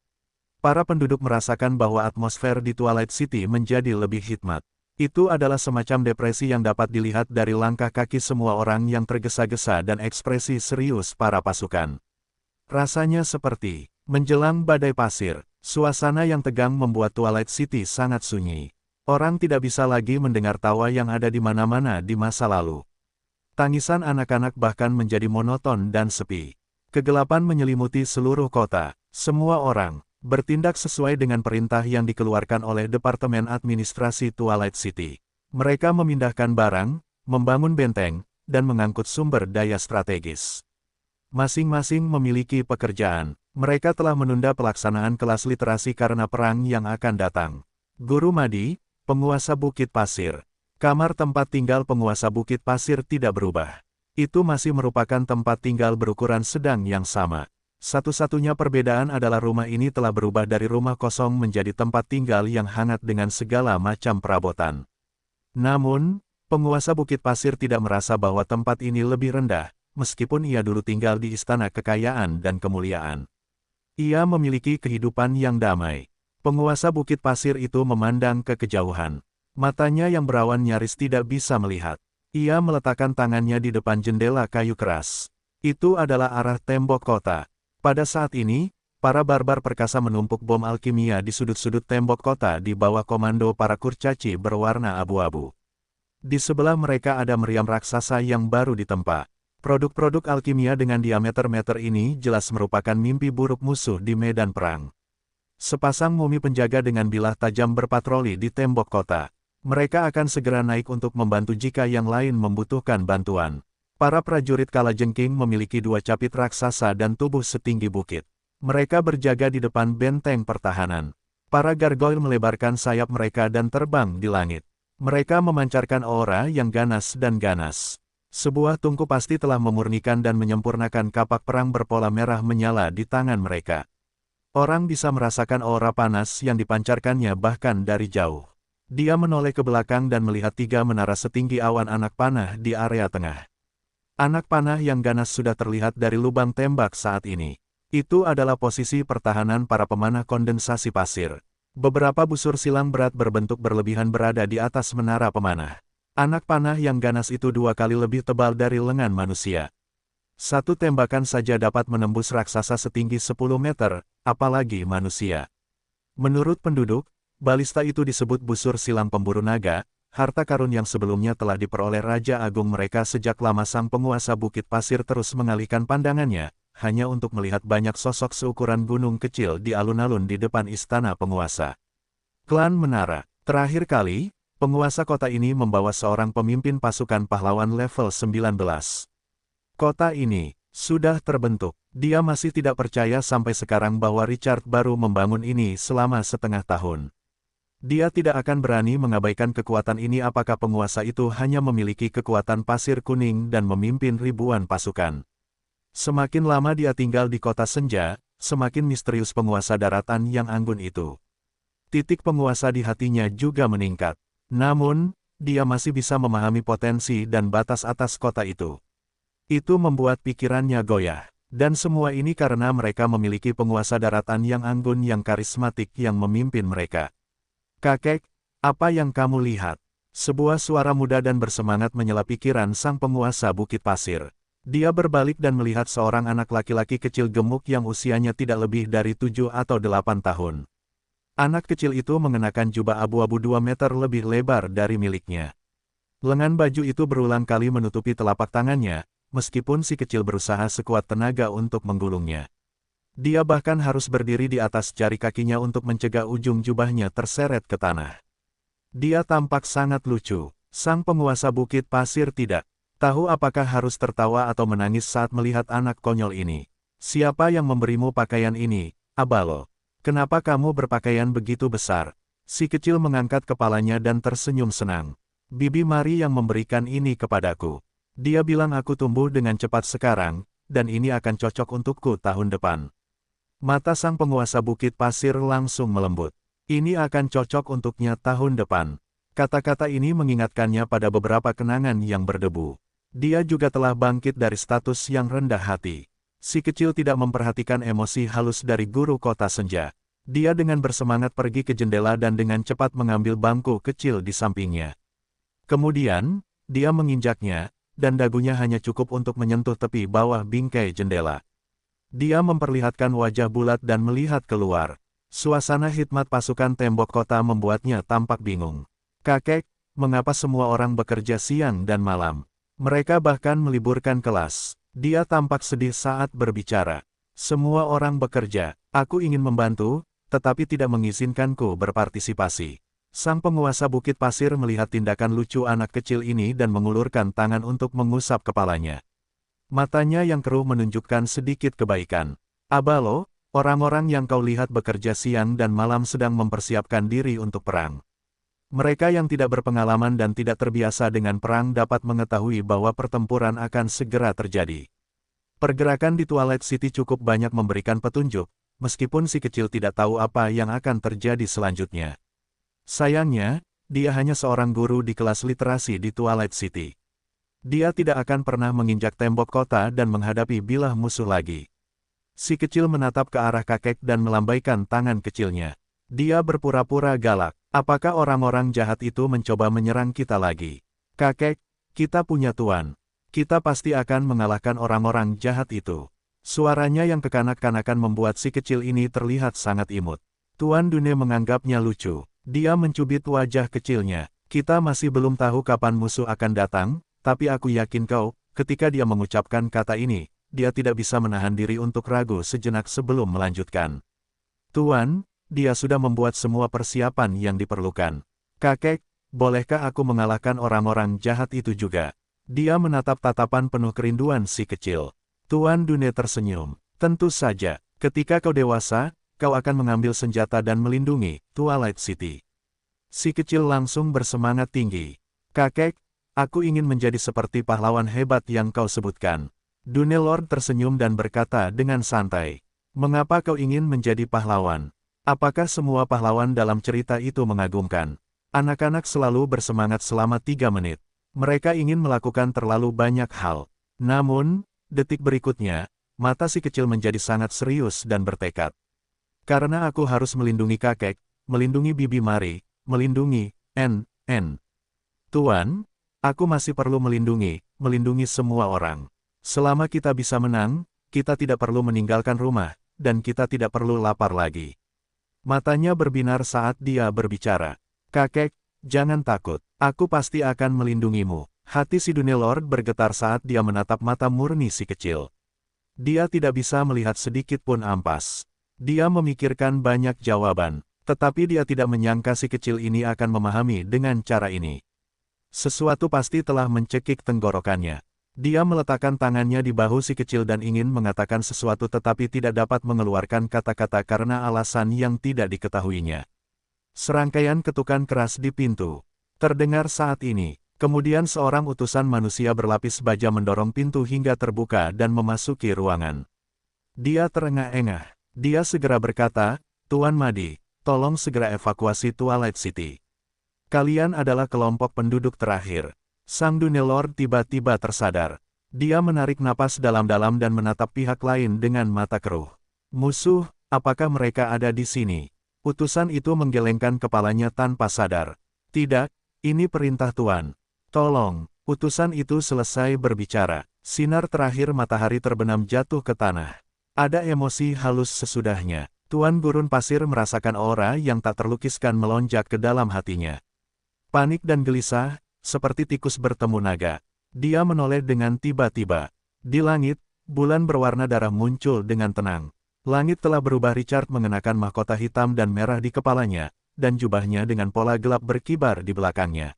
Para penduduk merasakan bahwa atmosfer di Twilight City menjadi lebih hikmat. Itu adalah semacam depresi yang dapat dilihat dari langkah kaki semua orang yang tergesa-gesa dan ekspresi serius para pasukan. Rasanya seperti menjelang badai pasir. Suasana yang tegang membuat Twilight City sangat sunyi. Orang tidak bisa lagi mendengar tawa yang ada di mana-mana di masa lalu. Tangisan anak-anak bahkan menjadi monoton dan sepi. Kegelapan menyelimuti seluruh kota. Semua orang bertindak sesuai dengan perintah yang dikeluarkan oleh Departemen Administrasi Twilight City. Mereka memindahkan barang, membangun benteng, dan mengangkut sumber daya strategis. Masing-masing memiliki pekerjaan. Mereka telah menunda pelaksanaan kelas literasi karena perang yang akan datang. Guru Madi, penguasa Bukit Pasir. Kamar tempat tinggal penguasa Bukit Pasir tidak berubah. Itu masih merupakan tempat tinggal berukuran sedang yang sama. Satu-satunya perbedaan adalah rumah ini telah berubah dari rumah kosong menjadi tempat tinggal yang hangat dengan segala macam perabotan. Namun, penguasa Bukit Pasir tidak merasa bahwa tempat ini lebih rendah, meskipun ia dulu tinggal di istana kekayaan dan kemuliaan. Ia memiliki kehidupan yang damai. Penguasa Bukit Pasir itu memandang ke kejauhan. Matanya yang berawan nyaris tidak bisa melihat. Ia meletakkan tangannya di depan jendela kayu keras. Itu adalah arah tembok kota. Pada saat ini, para barbar perkasa menumpuk bom alkimia di sudut-sudut tembok kota di bawah komando para kurcaci berwarna abu-abu. Di sebelah mereka ada meriam raksasa yang baru ditempa. Produk-produk alkimia dengan diameter meter ini jelas merupakan mimpi buruk musuh di medan perang. Sepasang mumi penjaga dengan bilah tajam berpatroli di tembok kota. Mereka akan segera naik untuk membantu jika yang lain membutuhkan bantuan. Para prajurit kalajengking memiliki 2 capit raksasa dan tubuh setinggi bukit. Mereka berjaga di depan benteng pertahanan. Para gargoyle melebarkan sayap mereka dan terbang di langit. Mereka memancarkan aura yang ganas dan ganas. Sebuah tungku pasti telah memurnikan dan menyempurnakan kapak perang berpola merah menyala di tangan mereka. Orang bisa merasakan aura panas yang dipancarkannya bahkan dari jauh. Dia menoleh ke belakang dan melihat 3 menara setinggi awan anak panah di area tengah. Anak panah yang ganas sudah terlihat dari lubang tembak saat ini. Itu adalah posisi pertahanan para pemanah kondensasi pasir. Beberapa busur silang berat berbentuk berlebihan berada di atas menara pemanah. Anak panah yang ganas itu 2 kali lebih tebal dari lengan manusia. Satu tembakan saja dapat menembus raksasa setinggi 10 meter, apalagi manusia. Menurut penduduk, balista itu disebut busur silang pemburu naga, harta karun yang sebelumnya telah diperoleh Raja Agung mereka sejak lama. Sang penguasa Bukit Pasir terus mengalihkan pandangannya, hanya untuk melihat banyak sosok seukuran gunung kecil di alun-alun di depan istana penguasa. Klan Menara. Terakhir kali, penguasa kota ini membawa seorang pemimpin pasukan pahlawan level 19. Kota ini sudah terbentuk. Dia masih tidak percaya sampai sekarang bahwa Richard baru membangun ini selama setengah tahun. Dia tidak akan berani mengabaikan kekuatan ini. Apakah penguasa itu hanya memiliki kekuatan pasir kuning dan memimpin ribuan pasukan? Semakin lama dia tinggal di kota senja, semakin misterius penguasa daratan yang anggun itu. Titik penguasa di hatinya juga meningkat. Namun, dia masih bisa memahami potensi dan batas atas kota itu. Itu membuat pikirannya goyah. Dan semua ini karena mereka memiliki penguasa daratan yang anggun yang karismatik yang memimpin mereka. Kakek, apa yang kamu lihat? Sebuah suara muda dan bersemangat menyela pikiran sang penguasa Bukit Pasir. Dia berbalik dan melihat seorang anak laki-laki kecil gemuk yang usianya tidak lebih dari 7 atau 8 tahun. Anak kecil itu mengenakan jubah abu-abu 2 meter lebih lebar dari miliknya. Lengan baju itu berulang kali menutupi telapak tangannya, meskipun si kecil berusaha sekuat tenaga untuk menggulungnya. Dia bahkan harus berdiri di atas jari kakinya untuk mencegah ujung jubahnya terseret ke tanah. Dia tampak sangat lucu. Sang penguasa Bukit Pasir tidak tahu apakah harus tertawa atau menangis saat melihat anak konyol ini. Siapa yang memberimu pakaian ini, Abalo? Kenapa kamu berpakaian begitu besar? Si kecil mengangkat kepalanya dan tersenyum senang. Bibi Mari yang memberikan ini kepadaku. Dia bilang aku tumbuh dengan cepat sekarang, dan ini akan cocok untukku tahun depan. Mata sang penguasa Bukit Pasir langsung melembut. Ini akan cocok untuknya tahun depan. Kata-kata ini mengingatkannya pada beberapa kenangan yang berdebu. Dia juga telah bangkit dari status yang rendah hati. Si kecil tidak memperhatikan emosi halus dari guru kota senja. Dia dengan bersemangat pergi ke jendela dan dengan cepat mengambil bangku kecil di sampingnya. Kemudian, dia menginjaknya, dan dagunya hanya cukup untuk menyentuh tepi bawah bingkai jendela. Dia memperlihatkan wajah bulat dan melihat keluar. Suasana khidmat pasukan tembok kota membuatnya tampak bingung. Kakek, mengapa semua orang bekerja siang dan malam? Mereka bahkan meliburkan kelas. Dia tampak sedih saat berbicara. Semua orang bekerja. Aku ingin membantu, tetapi tidak mengizinkanku berpartisipasi. Sang penguasa Bukit Pasir melihat tindakan lucu anak kecil ini dan mengulurkan tangan untuk mengusap kepalanya. Matanya yang keruh menunjukkan sedikit kebaikan. Abalo, orang-orang yang kau lihat bekerja siang dan malam sedang mempersiapkan diri untuk perang. Mereka yang tidak berpengalaman dan tidak terbiasa dengan perang dapat mengetahui bahwa pertempuran akan segera terjadi. Pergerakan di Twilight City cukup banyak memberikan petunjuk, meskipun si kecil tidak tahu apa yang akan terjadi selanjutnya. Sayangnya, dia hanya seorang guru di kelas literasi di Twilight City. Dia tidak akan pernah menginjak tembok kota dan menghadapi bilah musuh lagi. Si kecil menatap ke arah kakek dan melambaikan tangan kecilnya. Dia berpura-pura galak. Apakah orang-orang jahat itu mencoba menyerang kita lagi? Kakek, kita punya tuan. Kita pasti akan mengalahkan orang-orang jahat itu. Suaranya yang kekanak-kanakan membuat si kecil ini terlihat sangat imut. Tuan Dune menganggapnya lucu. Dia mencubit wajah kecilnya. Kita masih belum tahu kapan musuh akan datang, tapi aku yakin kau, ketika dia mengucapkan kata ini, dia tidak bisa menahan diri untuk ragu sejenak sebelum melanjutkan. Tuan, dia sudah membuat semua persiapan yang diperlukan. Kakek, bolehkah aku mengalahkan orang-orang jahat itu juga? Dia menatap tatapan penuh kerinduan si kecil. Tuan Dune tersenyum. Tentu saja, ketika kau dewasa, kau akan mengambil senjata dan melindungi Twilight City. Si kecil langsung bersemangat tinggi. Kakek, aku ingin menjadi seperti pahlawan hebat yang kau sebutkan. Dune Lord tersenyum dan berkata dengan santai. Mengapa kau ingin menjadi pahlawan? Apakah semua pahlawan dalam cerita itu mengagumkan? Anak-anak selalu bersemangat selama 3 menit. Mereka ingin melakukan terlalu banyak hal. Namun, detik berikutnya, mata si kecil menjadi sangat serius dan bertekad. Karena aku harus melindungi kakek, melindungi Bibi Mari, melindungi N. Tuan, aku masih perlu melindungi semua orang. Selama kita bisa menang, kita tidak perlu meninggalkan rumah, dan kita tidak perlu lapar lagi. Matanya berbinar saat dia berbicara. Kakek, jangan takut. Aku pasti akan melindungimu. Hati si Dune Lord bergetar saat dia menatap mata murni si kecil. Dia tidak bisa melihat sedikit pun ampas. Dia memikirkan banyak jawaban, tetapi dia tidak menyangka si kecil ini akan memahami dengan cara ini. Sesuatu pasti telah mencekik tenggorokannya. Dia meletakkan tangannya di bahu si kecil dan ingin mengatakan sesuatu tetapi tidak dapat mengeluarkan kata-kata karena alasan yang tidak diketahuinya. Serangkaian ketukan keras di pintu terdengar saat ini. Kemudian seorang utusan manusia berlapis baja mendorong pintu hingga terbuka dan memasuki ruangan. Dia terengah-engah. Dia segera berkata, Tuan Madi, tolong segera evakuasi Twilight City. Kalian adalah kelompok penduduk terakhir. Sang Dunelord tiba-tiba tersadar. Dia menarik napas dalam-dalam dan menatap pihak lain dengan mata keruh. Musuh, apakah mereka ada di sini? Utusan itu menggelengkan kepalanya tanpa sadar. Tidak, ini perintah Tuan. Tolong, utusan itu selesai berbicara. Sinar terakhir matahari terbenam jatuh ke tanah. Ada emosi halus sesudahnya. Tuan Gurun Pasir merasakan aura yang tak terlukiskan melonjak ke dalam hatinya. Panik dan gelisah, seperti tikus bertemu naga. Dia menoleh dengan tiba-tiba. Di langit, bulan berwarna darah muncul dengan tenang. Langit telah berubah. Richard mengenakan mahkota hitam dan merah di kepalanya, dan jubahnya dengan pola gelap berkibar di belakangnya.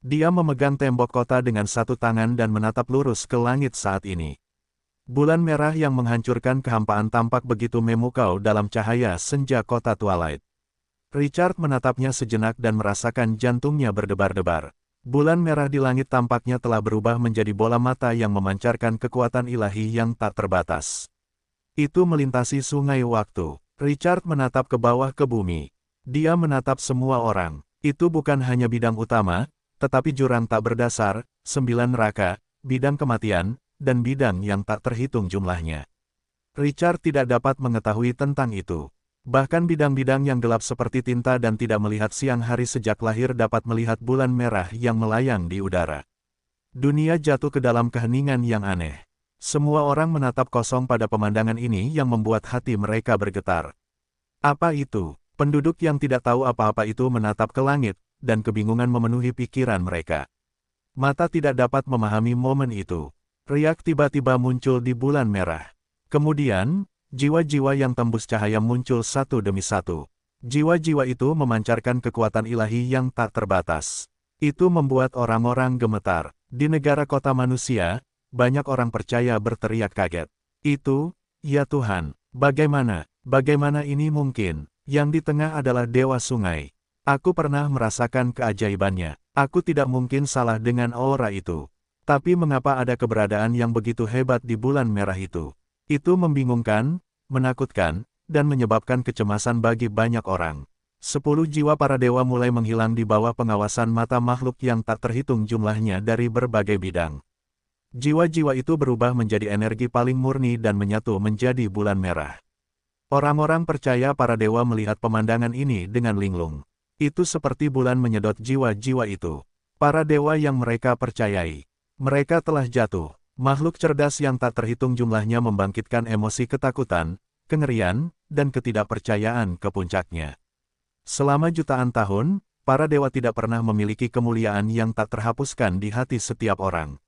Dia memegang tembok kota dengan satu tangan dan menatap lurus ke langit saat ini. Bulan merah yang menghancurkan kehampaan tampak begitu memukau dalam cahaya senja kota Twilight. Richard menatapnya sejenak dan merasakan jantungnya berdebar-debar. Bulan merah di langit tampaknya telah berubah menjadi bola mata yang memancarkan kekuatan ilahi yang tak terbatas. Itu melintasi sungai waktu. Richard menatap ke bawah ke bumi. Dia menatap semua orang. Itu bukan hanya bidang utama, tetapi jurang tak berdasar, 9 neraka, bidang kematian, dan bidang yang tak terhitung jumlahnya. Richard tidak dapat mengetahui tentang itu. Bahkan bidang-bidang yang gelap seperti tinta dan tidak melihat siang hari sejak lahir dapat melihat bulan merah yang melayang di udara. Dunia jatuh ke dalam keheningan yang aneh. Semua orang menatap kosong pada pemandangan ini yang membuat hati mereka bergetar. Apa itu? Penduduk yang tidak tahu apa-apa itu menatap ke langit, dan kebingungan memenuhi pikiran mereka. Mata tidak dapat memahami momen itu. Riak tiba-tiba muncul di bulan merah. Kemudian, jiwa-jiwa yang tembus cahaya muncul satu demi satu. Jiwa-jiwa itu memancarkan kekuatan ilahi yang tak terbatas. Itu membuat orang-orang gemetar. Di negara kota manusia, banyak orang percaya berteriak kaget. Itu, ya Tuhan, bagaimana ini mungkin? Yang di tengah adalah Dewa Sungai. Aku pernah merasakan keajaibannya. Aku tidak mungkin salah dengan aura itu. Tapi mengapa ada keberadaan yang begitu hebat di bulan merah itu? Itu membingungkan, menakutkan, dan menyebabkan kecemasan bagi banyak orang. 10 jiwa para dewa mulai menghilang di bawah pengawasan mata makhluk yang tak terhitung jumlahnya dari berbagai bidang. Jiwa-jiwa itu berubah menjadi energi paling murni dan menyatu menjadi bulan merah. Orang-orang percaya para dewa melihat pemandangan ini dengan linglung. Itu seperti bulan menyedot jiwa-jiwa itu. Para dewa yang mereka percayai. Mereka telah jatuh. Makhluk cerdas yang tak terhitung jumlahnya membangkitkan emosi ketakutan, kengerian, dan ketidakpercayaan ke puncaknya. Selama jutaan tahun, para dewa tidak pernah memiliki kemuliaan yang tak terhapuskan di hati setiap orang.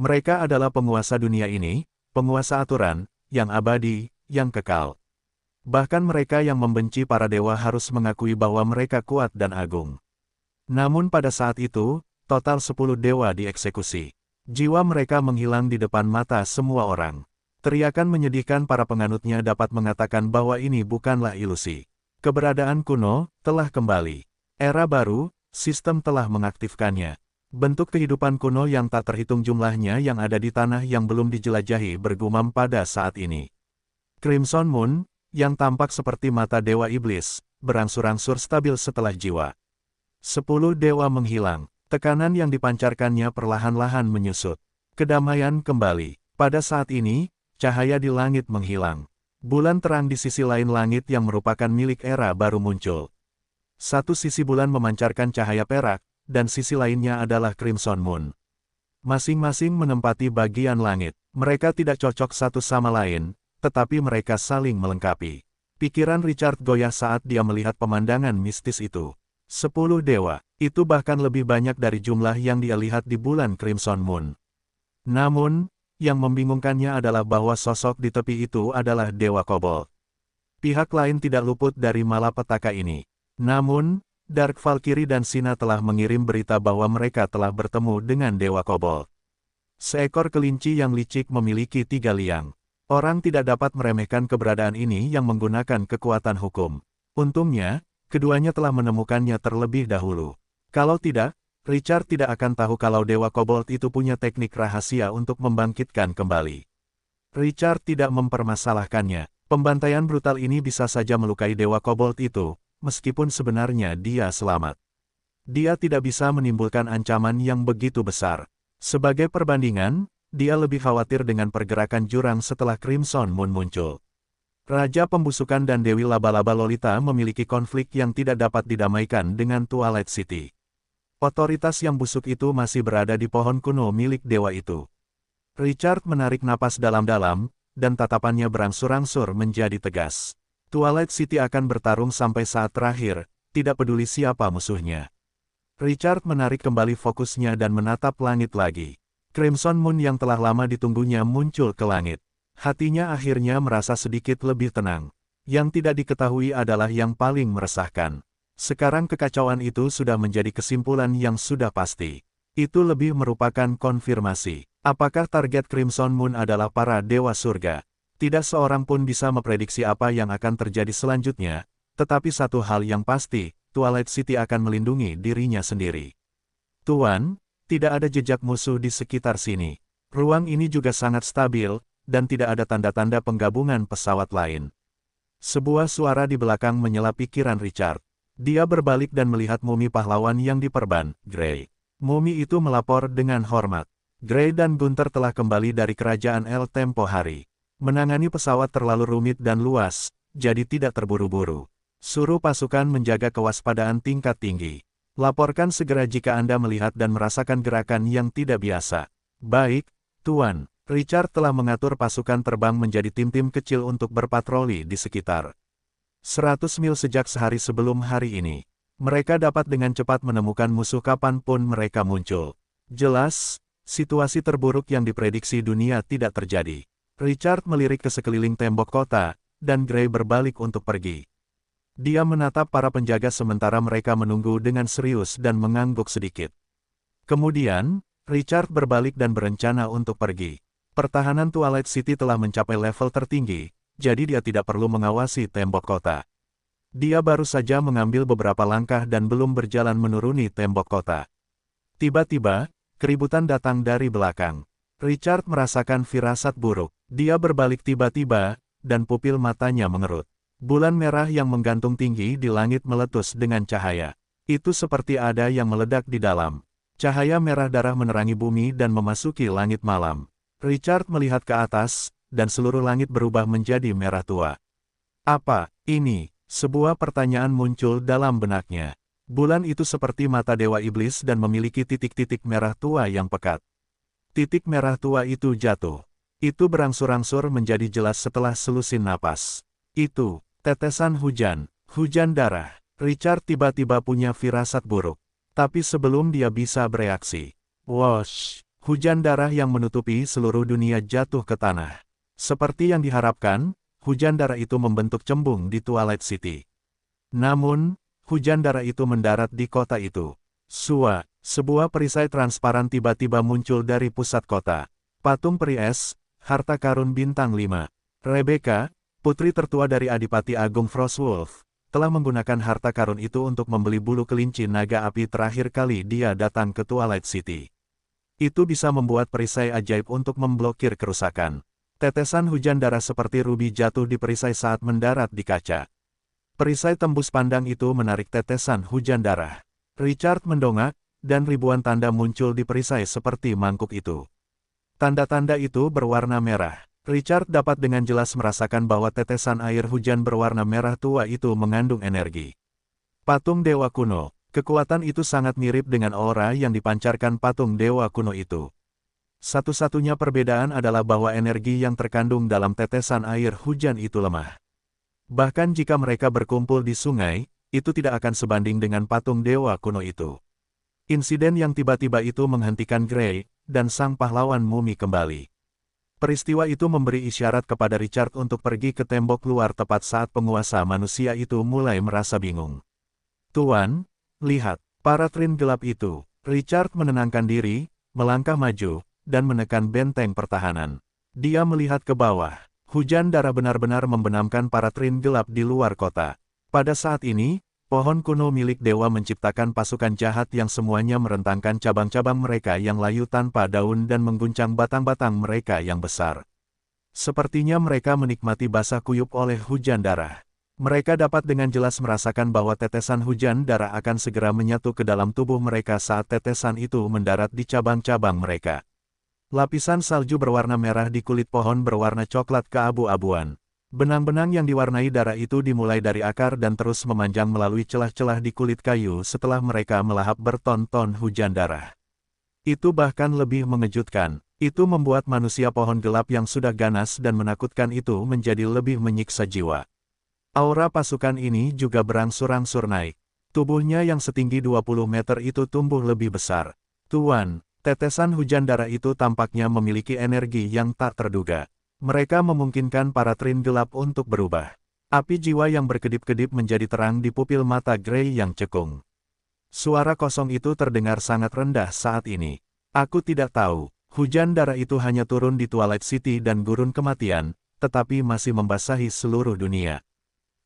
Mereka adalah penguasa dunia ini, penguasa aturan, yang abadi, yang kekal. Bahkan mereka yang membenci para dewa harus mengakui bahwa mereka kuat dan agung. Namun pada saat itu, total 10 dewa dieksekusi. Jiwa mereka menghilang di depan mata semua orang. Teriakan menyedihkan para penganutnya dapat mengatakan bahwa ini bukanlah ilusi. Keberadaan kuno telah kembali. Era baru, sistem telah mengaktifkannya. Bentuk kehidupan kuno yang tak terhitung jumlahnya yang ada di tanah yang belum dijelajahi bergumam pada saat ini. Crimson Moon, yang tampak seperti mata dewa iblis, berangsur-angsur stabil setelah jiwa. 10 dewa menghilang. Tekanan yang dipancarkannya perlahan-lahan menyusut. Kedamaian kembali. Pada saat ini, cahaya di langit menghilang. Bulan terang di sisi lain langit yang merupakan milik era baru muncul. Satu sisi bulan memancarkan cahaya perak, dan sisi lainnya adalah Crimson Moon. Masing-masing menempati bagian langit. Mereka tidak cocok satu sama lain, tetapi mereka saling melengkapi. Pikiran Richard goyah saat dia melihat pemandangan mistis itu. 10 dewa, itu bahkan lebih banyak dari jumlah yang dia lihat di bulan Crimson Moon. Namun, yang membingungkannya adalah bahwa sosok di tepi itu adalah Dewa Kobold. Pihak lain tidak luput dari malapetaka ini. Namun, Dark Valkyrie dan Sina telah mengirim berita bahwa mereka telah bertemu dengan Dewa Kobold. Seekor kelinci yang licik memiliki 3 liang. Orang tidak dapat meremehkan keberadaan ini yang menggunakan kekuatan hukum. Untungnya, keduanya telah menemukannya terlebih dahulu. Kalau tidak, Richard tidak akan tahu kalau Dewa Kobold itu punya teknik rahasia untuk membangkitkan kembali. Richard tidak mempermasalahkannya. Pembantaian brutal ini bisa saja melukai Dewa Kobold itu, meskipun sebenarnya dia selamat. Dia tidak bisa menimbulkan ancaman yang begitu besar. Sebagai perbandingan, dia lebih khawatir dengan pergerakan jurang setelah Crimson Moon muncul. Raja Pembusukan dan Dewi Laba-Laba Lolita memiliki konflik yang tidak dapat didamaikan dengan Twilight City. Otoritas yang busuk itu masih berada di pohon kuno milik dewa itu. Richard menarik napas dalam-dalam, dan tatapannya berangsur-angsur menjadi tegas. Twilight City akan bertarung sampai saat terakhir, tidak peduli siapa musuhnya. Richard menarik kembali fokusnya dan menatap langit lagi. Crimson Moon yang telah lama ditunggunya muncul ke langit. Hatinya akhirnya merasa sedikit lebih tenang. Yang tidak diketahui adalah yang paling meresahkan. Sekarang kekacauan itu sudah menjadi kesimpulan yang sudah pasti. Itu lebih merupakan konfirmasi. Apakah target Crimson Moon adalah para dewa surga? Tidak seorang pun bisa memprediksi apa yang akan terjadi selanjutnya, tetapi satu hal yang pasti, Twilight City akan melindungi dirinya sendiri. Tuan, tidak ada jejak musuh di sekitar sini. Ruang ini juga sangat stabil, dan tidak ada tanda-tanda penggabungan pesawat lain. Sebuah suara di belakang menyela pikiran Richard. Dia berbalik dan melihat mumi pahlawan yang diperban, Gray. Mumi itu melapor dengan hormat. Gray dan Gunther telah kembali dari kerajaan El tempo hari. Menangani pesawat terlalu rumit dan luas, jadi tidak terburu-buru. Suruh pasukan menjaga kewaspadaan tingkat tinggi. Laporkan segera jika Anda melihat dan merasakan gerakan yang tidak biasa. Baik, Tuan. Richard telah mengatur pasukan terbang menjadi tim-tim kecil untuk berpatroli di sekitar 100 mil sejak sehari sebelum hari ini. Mereka dapat dengan cepat menemukan musuh kapanpun mereka muncul. Jelas, situasi terburuk yang diprediksi dunia tidak terjadi. Richard melirik ke sekeliling tembok kota, dan Gray berbalik untuk pergi. Dia menatap para penjaga sementara mereka menunggu dengan serius dan mengangguk sedikit. Kemudian, Richard berbalik dan berencana untuk pergi. Pertahanan Twilight City telah mencapai level tertinggi, jadi dia tidak perlu mengawasi tembok kota. Dia baru saja mengambil beberapa langkah dan belum berjalan menuruni tembok kota. Tiba-tiba, keributan datang dari belakang. Richard merasakan firasat buruk. Dia berbalik tiba-tiba, dan pupil matanya mengerut. Bulan merah yang menggantung tinggi di langit meletus dengan cahaya. Itu seperti ada yang meledak di dalam. Cahaya merah darah menerangi bumi dan memasuki langit malam. Richard melihat ke atas, dan seluruh langit berubah menjadi merah tua. Apa ini? Sebuah pertanyaan muncul dalam benaknya. Bulan itu seperti mata dewa iblis dan memiliki titik-titik merah tua yang pekat. Titik merah tua itu jatuh. Itu berangsur-angsur menjadi jelas setelah selusin napas. Itu tetesan hujan, hujan darah. Richard tiba-tiba punya firasat buruk. Tapi sebelum dia bisa bereaksi, whoosh, hujan darah yang menutupi seluruh dunia jatuh ke tanah. Seperti yang diharapkan, hujan darah itu membentuk cembung di Twilight City. Namun, hujan darah itu mendarat di kota itu. Sebuah perisai transparan tiba-tiba muncul dari pusat kota. Patung peri es, harta karun bintang 5. Rebecca, putri tertua dari Adipati Agung Frostwolf, telah menggunakan harta karun itu untuk membeli bulu kelinci naga api terakhir kali dia datang ke Twilight City. Itu bisa membuat perisai ajaib untuk memblokir kerusakan. Tetesan hujan darah seperti rubi jatuh di perisai saat mendarat di kaca. Perisai tembus pandang itu menarik tetesan hujan darah. Richard mendongak, dan ribuan tanda muncul di perisai seperti mangkuk itu. Tanda-tanda itu berwarna merah. Richard dapat dengan jelas merasakan bahwa tetesan air hujan berwarna merah tua itu mengandung energi. Patung Dewa Kuno. Kekuatan itu sangat mirip dengan aura yang dipancarkan patung Dewa Kuno itu. Satu-satunya perbedaan adalah bahwa energi yang terkandung dalam tetesan air hujan itu lemah. Bahkan jika mereka berkumpul di sungai, itu tidak akan sebanding dengan patung Dewa Kuno itu. Insiden yang tiba-tiba itu menghentikan Gray, dan sang pahlawan mumi kembali. Peristiwa itu memberi isyarat kepada Richard untuk pergi ke tembok luar tepat saat penguasa manusia itu mulai merasa bingung. Tuan, lihat, para trin gelap itu. Richard menenangkan diri, melangkah maju, dan menekan benteng pertahanan. Dia melihat ke bawah. Hujan darah benar-benar membenamkan para trin gelap di luar kota. Pada saat ini, pohon kuno milik dewa menciptakan pasukan jahat yang semuanya merentangkan cabang-cabang mereka yang layu tanpa daun dan mengguncang batang-batang mereka yang besar. Sepertinya mereka menikmati basah kuyup oleh hujan darah. Mereka dapat dengan jelas merasakan bahwa tetesan hujan darah akan segera menyatu ke dalam tubuh mereka saat tetesan itu mendarat di cabang-cabang mereka. Lapisan salju berwarna merah di kulit pohon berwarna coklat keabu-abuan. Benang-benang yang diwarnai darah itu dimulai dari akar dan terus memanjang melalui celah-celah di kulit kayu setelah mereka melahap berton-ton hujan darah. Itu bahkan lebih mengejutkan. Itu membuat manusia pohon gelap yang sudah ganas dan menakutkan itu menjadi lebih menyiksa jiwa. Aura pasukan ini juga berangsur-angsur naik. Tubuhnya yang setinggi 20 meter itu tumbuh lebih besar. Tuan, tetesan hujan darah itu tampaknya memiliki energi yang tak terduga. Mereka memungkinkan para trin gelap untuk berubah. Api jiwa yang berkedip-kedip menjadi terang di pupil mata Grey yang cekung. Suara kosong itu terdengar sangat rendah saat ini. Aku tidak tahu, hujan darah itu hanya turun di Twilight City dan gurun kematian, tetapi masih membasahi seluruh dunia.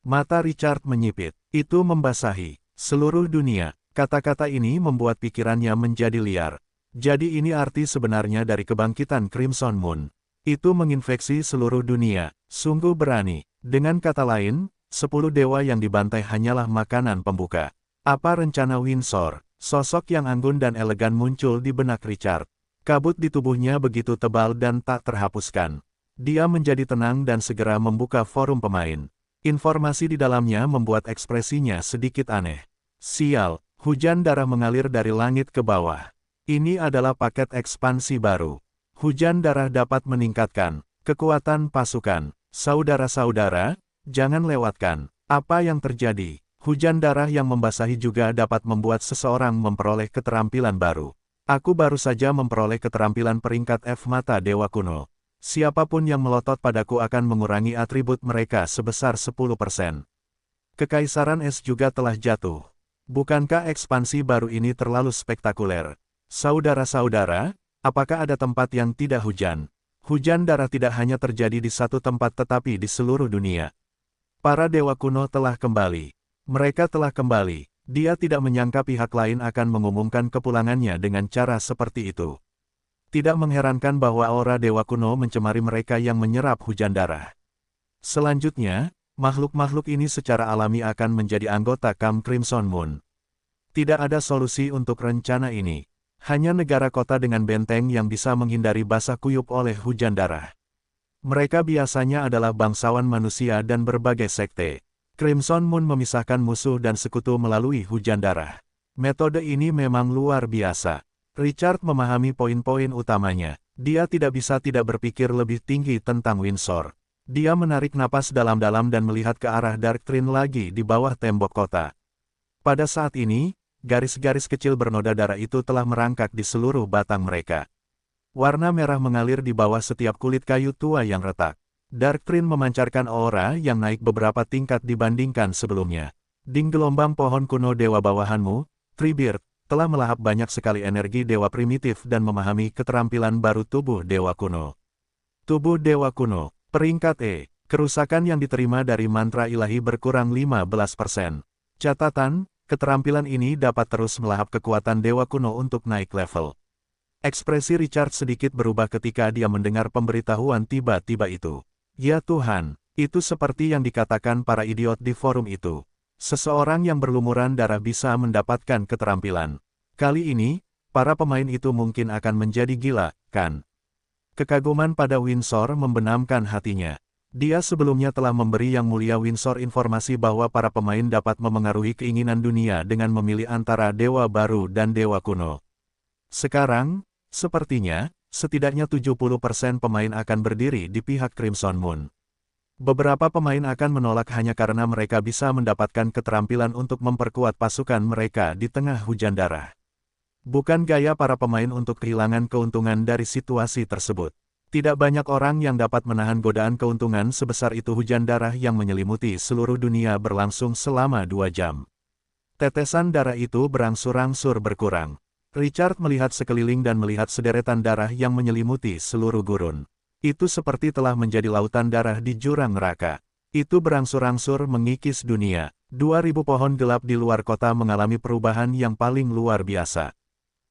Mata Richard menyipit. Itu membasahi seluruh dunia. Kata-kata ini membuat pikirannya menjadi liar. Jadi ini arti sebenarnya dari kebangkitan Crimson Moon. Itu menginfeksi seluruh dunia. Sungguh berani. Dengan kata lain, 10 dewa yang dibantai hanyalah makanan pembuka. Apa rencana Windsor? Sosok yang anggun dan elegan muncul di benak Richard. Kabut di tubuhnya begitu tebal dan tak terhapuskan. Dia menjadi tenang dan segera membuka forum pemain. Informasi di dalamnya membuat ekspresinya sedikit aneh. Sial, hujan darah mengalir dari langit ke bawah. Ini adalah paket ekspansi baru. Hujan darah dapat meningkatkan kekuatan pasukan. Saudara-saudara, jangan lewatkan. Apa yang terjadi? Hujan darah yang membasahi juga dapat membuat seseorang memperoleh keterampilan baru. Aku baru saja memperoleh keterampilan peringkat F mata Dewa Kuno. Siapapun yang melotot padaku akan mengurangi atribut mereka sebesar 10%. Kekaisaran es juga telah jatuh. Bukankah ekspansi baru ini terlalu spektakuler? Saudara-saudara, apakah ada tempat yang tidak hujan? Hujan darah tidak hanya terjadi di satu tempat tetapi di seluruh dunia. Para dewa kuno telah kembali. Mereka telah kembali. Dia tidak menyangka pihak lain akan mengumumkan kepulangannya dengan cara seperti itu. Tidak mengherankan bahwa aura dewa kuno mencemari mereka yang menyerap hujan darah. Selanjutnya, makhluk-makhluk ini secara alami akan menjadi anggota Camp Crimson Moon. Tidak ada solusi untuk rencana ini. Hanya negara kota dengan benteng yang bisa menghindari basah kuyup oleh hujan darah. Mereka biasanya adalah bangsawan manusia dan berbagai sekte. Crimson Moon memisahkan musuh dan sekutu melalui hujan darah. Metode ini memang luar biasa. Richard memahami poin-poin utamanya. Dia tidak bisa tidak berpikir lebih tinggi tentang Windsor. Dia menarik napas dalam-dalam dan melihat ke arah Dark Trine lagi di bawah tembok kota. Pada saat ini, garis-garis kecil bernoda darah itu telah merangkak di seluruh batang mereka. Warna merah mengalir di bawah setiap kulit kayu tua yang retak. Dark Trine memancarkan aura yang naik beberapa tingkat dibandingkan sebelumnya. Ding gelombang pohon kuno dewa bawahanmu, Treebeard, telah melahap banyak sekali energi dewa primitif dan memahami keterampilan baru tubuh dewa kuno. Tubuh dewa kuno, peringkat E, kerusakan yang diterima dari mantra ilahi berkurang 15%. Catatan, keterampilan ini dapat terus melahap kekuatan dewa kuno untuk naik level. Ekspresi Richard sedikit berubah ketika dia mendengar pemberitahuan tiba-tiba itu. Ya Tuhan, itu seperti yang dikatakan para idiot di forum itu. Seseorang yang berlumuran darah bisa mendapatkan keterampilan. Kali ini, para pemain itu mungkin akan menjadi gila, kan? Kekaguman pada Windsor membenamkan hatinya. Dia sebelumnya telah memberi Yang Mulia Windsor informasi bahwa para pemain dapat memengaruhi keinginan dunia dengan memilih antara dewa baru dan dewa kuno. Sekarang, sepertinya, setidaknya 70% pemain akan berdiri di pihak Crimson Moon. Beberapa pemain akan menolak hanya karena mereka bisa mendapatkan keterampilan untuk memperkuat pasukan mereka di tengah hujan darah. Bukan gaya para pemain untuk kehilangan keuntungan dari situasi tersebut. Tidak banyak orang yang dapat menahan godaan keuntungan sebesar itu. Hujan darah yang menyelimuti seluruh dunia berlangsung selama 2 jam. Tetesan darah itu berangsur-angsur berkurang. Richard melihat sekeliling dan melihat sederetan darah yang menyelimuti seluruh gurun. Itu seperti telah menjadi lautan darah di jurang neraka. Itu berangsur-angsur mengikis dunia. 2000 pohon gelap di luar kota mengalami perubahan yang paling luar biasa.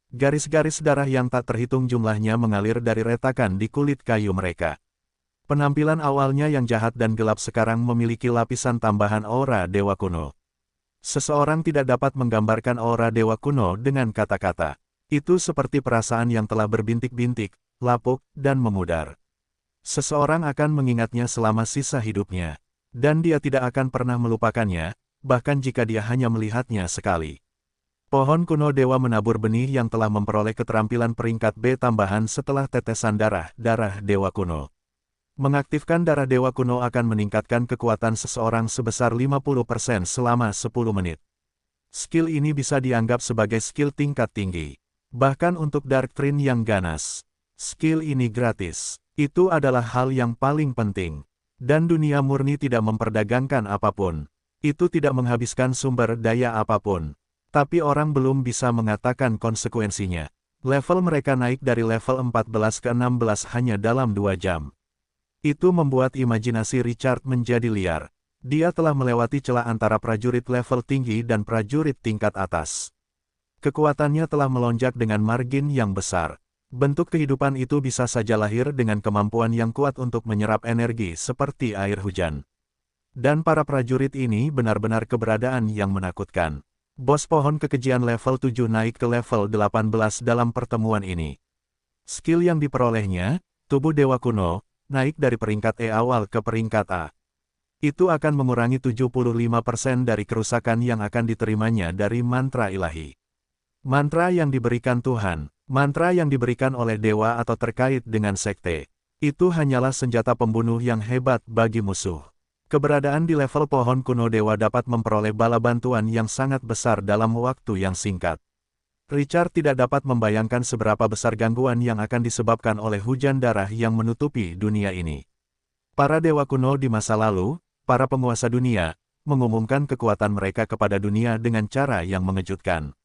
Garis-garis darah yang tak terhitung jumlahnya mengalir dari retakan di kulit kayu mereka. Penampilan awalnya yang jahat dan gelap sekarang memiliki lapisan tambahan aura dewa kuno. Seseorang tidak dapat menggambarkan aura dewa kuno dengan kata-kata. Itu seperti perasaan yang telah berbintik-bintik, lapuk, dan memudar. Seseorang akan mengingatnya selama sisa hidupnya. Dan dia tidak akan pernah melupakannya, bahkan jika dia hanya melihatnya sekali. Pohon kuno dewa menabur benih yang telah memperoleh keterampilan peringkat B tambahan setelah tetesan darah dewa kuno. Mengaktifkan darah dewa kuno akan meningkatkan kekuatan seseorang sebesar 50% selama 10 menit. Skill ini bisa dianggap sebagai skill tingkat tinggi. Bahkan untuk Dark Trin yang ganas. Skill ini gratis. Itu adalah hal yang paling penting. Dan dunia murni tidak memperdagangkan apapun. Itu tidak menghabiskan sumber daya apapun. Tapi orang belum bisa mengatakan konsekuensinya. Level mereka naik dari level 14 ke 16 hanya dalam 2 jam. Itu membuat imajinasi Richard menjadi liar. Dia telah melewati celah antara prajurit level tinggi dan prajurit tingkat atas. Kekuatannya telah melonjak dengan margin yang besar. Bentuk kehidupan itu bisa saja lahir dengan kemampuan yang kuat untuk menyerap energi seperti air hujan. Dan para prajurit ini benar-benar keberadaan yang menakutkan. Bos pohon kekejian level 7 naik ke level 18 dalam pertemuan ini. Skill yang diperolehnya, tubuh dewa kuno, naik dari peringkat E awal ke peringkat A. Itu akan mengurangi 75% dari kerusakan yang akan diterimanya dari mantra ilahi. Mantra yang diberikan Tuhan, mantra yang diberikan oleh dewa atau terkait dengan sekte, itu hanyalah senjata pembunuh yang hebat bagi musuh. Keberadaan di level pohon kuno dewa dapat memperoleh bala bantuan yang sangat besar dalam waktu yang singkat. Richard tidak dapat membayangkan seberapa besar gangguan yang akan disebabkan oleh hujan darah yang menutupi dunia ini. Para dewa kuno di masa lalu, para penguasa dunia, mengumumkan kekuatan mereka kepada dunia dengan cara yang mengejutkan.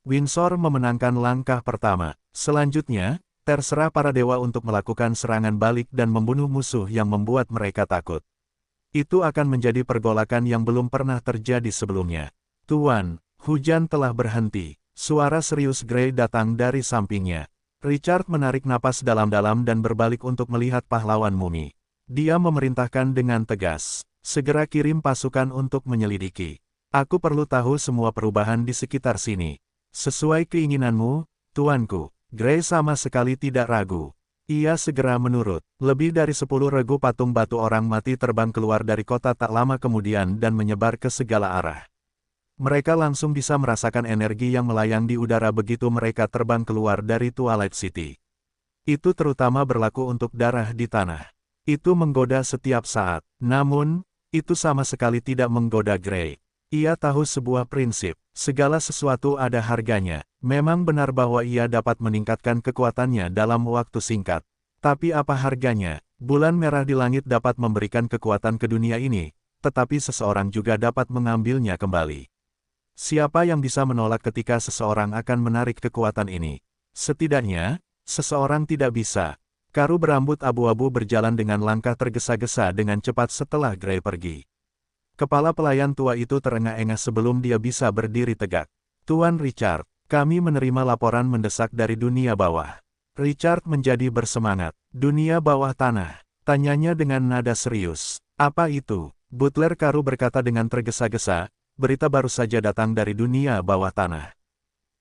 Windsor memenangkan langkah pertama. Selanjutnya, terserah para dewa untuk melakukan serangan balik dan membunuh musuh yang membuat mereka takut. Itu akan menjadi pergolakan yang belum pernah terjadi sebelumnya. Tuan, hujan telah berhenti. Suara serius Grey datang dari sampingnya. Richard menarik napas dalam-dalam dan berbalik untuk melihat pahlawan mumi. Dia memerintahkan dengan tegas, segera kirim pasukan untuk menyelidiki. Aku perlu tahu semua perubahan di sekitar sini. Sesuai keinginanmu, tuanku. Grey sama sekali tidak ragu. Ia segera menurut. Lebih dari 10 regu patung batu orang mati terbang keluar dari kota tak lama kemudian dan menyebar ke segala arah. Mereka langsung bisa merasakan energi yang melayang di udara begitu mereka terbang keluar dari Twilight City. Itu terutama berlaku untuk darah di tanah. Itu menggoda setiap saat. Namun, itu sama sekali tidak menggoda Grey. Ia tahu sebuah prinsip, segala sesuatu ada harganya. Memang benar bahwa ia dapat meningkatkan kekuatannya dalam waktu singkat. Tapi apa harganya? Bulan merah di langit dapat memberikan kekuatan ke dunia ini, tetapi seseorang juga dapat mengambilnya kembali. Siapa yang bisa menolak ketika seseorang akan menarik kekuatan ini? Setidaknya, seseorang tidak bisa. Karu berambut abu-abu berjalan dengan langkah tergesa-gesa dengan cepat setelah Grey pergi. Kepala pelayan tua itu terengah-engah sebelum dia bisa berdiri tegak. Tuan Richard, kami menerima laporan mendesak dari dunia bawah. Richard menjadi bersemangat. Dunia bawah tanah. Tanyanya dengan nada serius. Apa itu? Butler Karu berkata dengan tergesa-gesa. Berita baru saja datang dari dunia bawah tanah.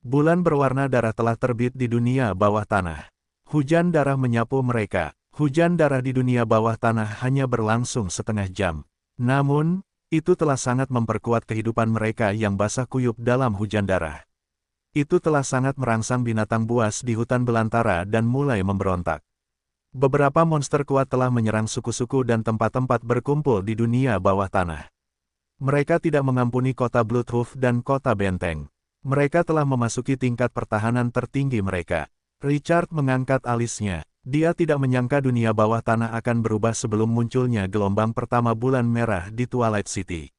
Bulan berwarna darah telah terbit di dunia bawah tanah. Hujan darah menyapu mereka. Hujan darah di dunia bawah tanah hanya berlangsung setengah jam. Namun, itu telah sangat memperkuat kehidupan mereka yang basah kuyup dalam hujan darah. Itu telah sangat merangsang binatang buas di hutan belantara dan mulai memberontak. Beberapa monster kuat telah menyerang suku-suku dan tempat-tempat berkumpul di dunia bawah tanah. Mereka tidak mengampuni kota Bloodhoof dan kota Benteng. Mereka telah memasuki tingkat pertahanan tertinggi mereka. Richard mengangkat alisnya. Dia tidak menyangka dunia bawah tanah akan berubah sebelum munculnya gelombang pertama bulan merah di Twilight City.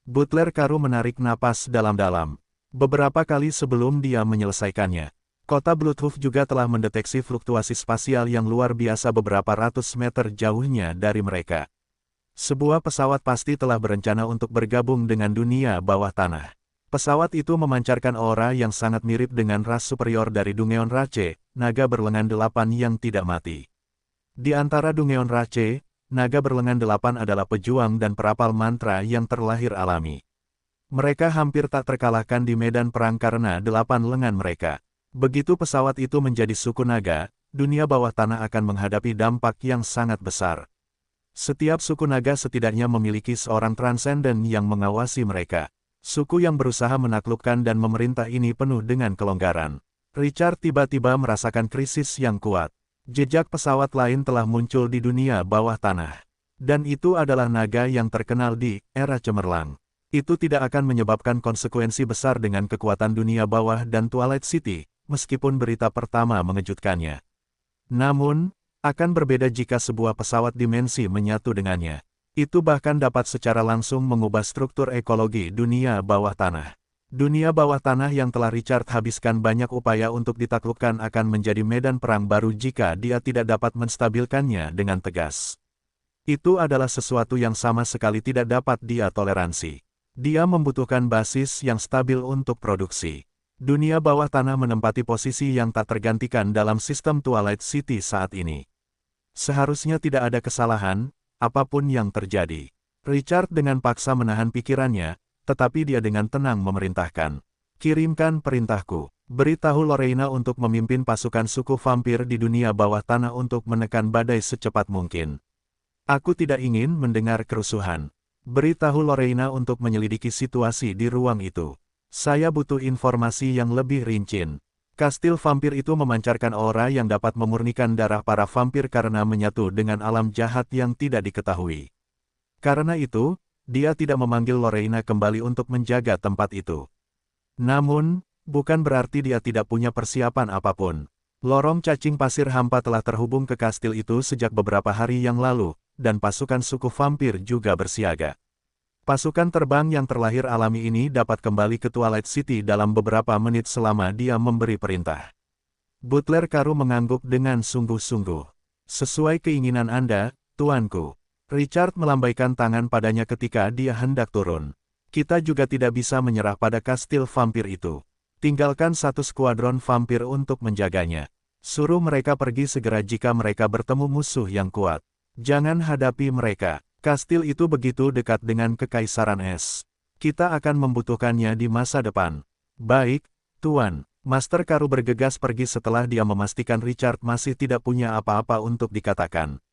Butler Karu menarik napas dalam-dalam. Beberapa kali sebelum dia menyelesaikannya, kota Bloodhoof juga telah mendeteksi fluktuasi spasial yang luar biasa beberapa ratus meter jauhnya dari mereka. Sebuah pesawat pasti telah berencana untuk bergabung dengan dunia bawah tanah. Pesawat itu memancarkan aura yang sangat mirip dengan ras superior dari Dungeon Rache, naga berlengan 8 yang tidak mati. Di antara Dungeon Rache, naga berlengan 8 adalah pejuang dan perapal mantra yang terlahir alami. Mereka hampir tak terkalahkan di medan perang karena 8 lengan mereka. Begitu pesawat itu menjadi suku naga, dunia bawah tanah akan menghadapi dampak yang sangat besar. Setiap suku naga setidaknya memiliki seorang transenden yang mengawasi mereka. Suku yang berusaha menaklukkan dan memerintah ini penuh dengan kelonggaran. Richard tiba-tiba merasakan krisis yang kuat. Jejak pesawat lain telah muncul di dunia bawah tanah. Dan itu adalah naga yang terkenal di era cemerlang. Itu tidak akan menyebabkan konsekuensi besar dengan kekuatan dunia bawah dan Twilight City, meskipun berita pertama mengejutkannya. Namun, akan berbeda jika sebuah pesawat dimensi menyatu dengannya. Itu bahkan dapat secara langsung mengubah struktur ekologi dunia bawah tanah. Dunia bawah tanah yang telah Richard habiskan banyak upaya untuk ditaklukkan akan menjadi medan perang baru jika dia tidak dapat menstabilkannya dengan tegas. Itu adalah sesuatu yang sama sekali tidak dapat dia toleransi. Dia membutuhkan basis yang stabil untuk produksi. Dunia bawah tanah menempati posisi yang tak tergantikan dalam sistem Twilight City saat ini. Seharusnya tidak ada kesalahan, apapun yang terjadi. Richard dengan paksa menahan pikirannya, tetapi dia dengan tenang memerintahkan. Kirimkan perintahku. Beritahu Lorena untuk memimpin pasukan suku vampir di dunia bawah tanah untuk menekan badai secepat mungkin. Aku tidak ingin mendengar kerusuhan. Beritahu Lorena untuk menyelidiki situasi di ruang itu. Saya butuh informasi yang lebih rinci. Kastil vampir itu memancarkan aura yang dapat memurnikan darah para vampir karena menyatu dengan alam jahat yang tidak diketahui. Karena itu, dia tidak memanggil Lorena kembali untuk menjaga tempat itu. Namun, bukan berarti dia tidak punya persiapan apapun. Lorong cacing pasir hampa telah terhubung ke kastil itu sejak beberapa hari yang lalu, dan pasukan suku vampir juga bersiaga. Pasukan terbang yang terlahir alami ini dapat kembali ke Twilight City dalam beberapa menit selama dia memberi perintah. Butler Karu mengangguk dengan sungguh-sungguh. Sesuai keinginan Anda, tuanku. Richard melambaikan tangan padanya ketika dia hendak turun. Kita juga tidak bisa menyerah pada kastil vampir itu. Tinggalkan satu skuadron vampir untuk menjaganya. Suruh mereka pergi segera jika mereka bertemu musuh yang kuat. Jangan hadapi mereka. Kastil itu begitu dekat dengan Kekaisaran Es. Kita akan membutuhkannya di masa depan. Baik, Tuan. Master Karu bergegas pergi setelah dia memastikan Richard masih tidak punya apa-apa untuk dikatakan.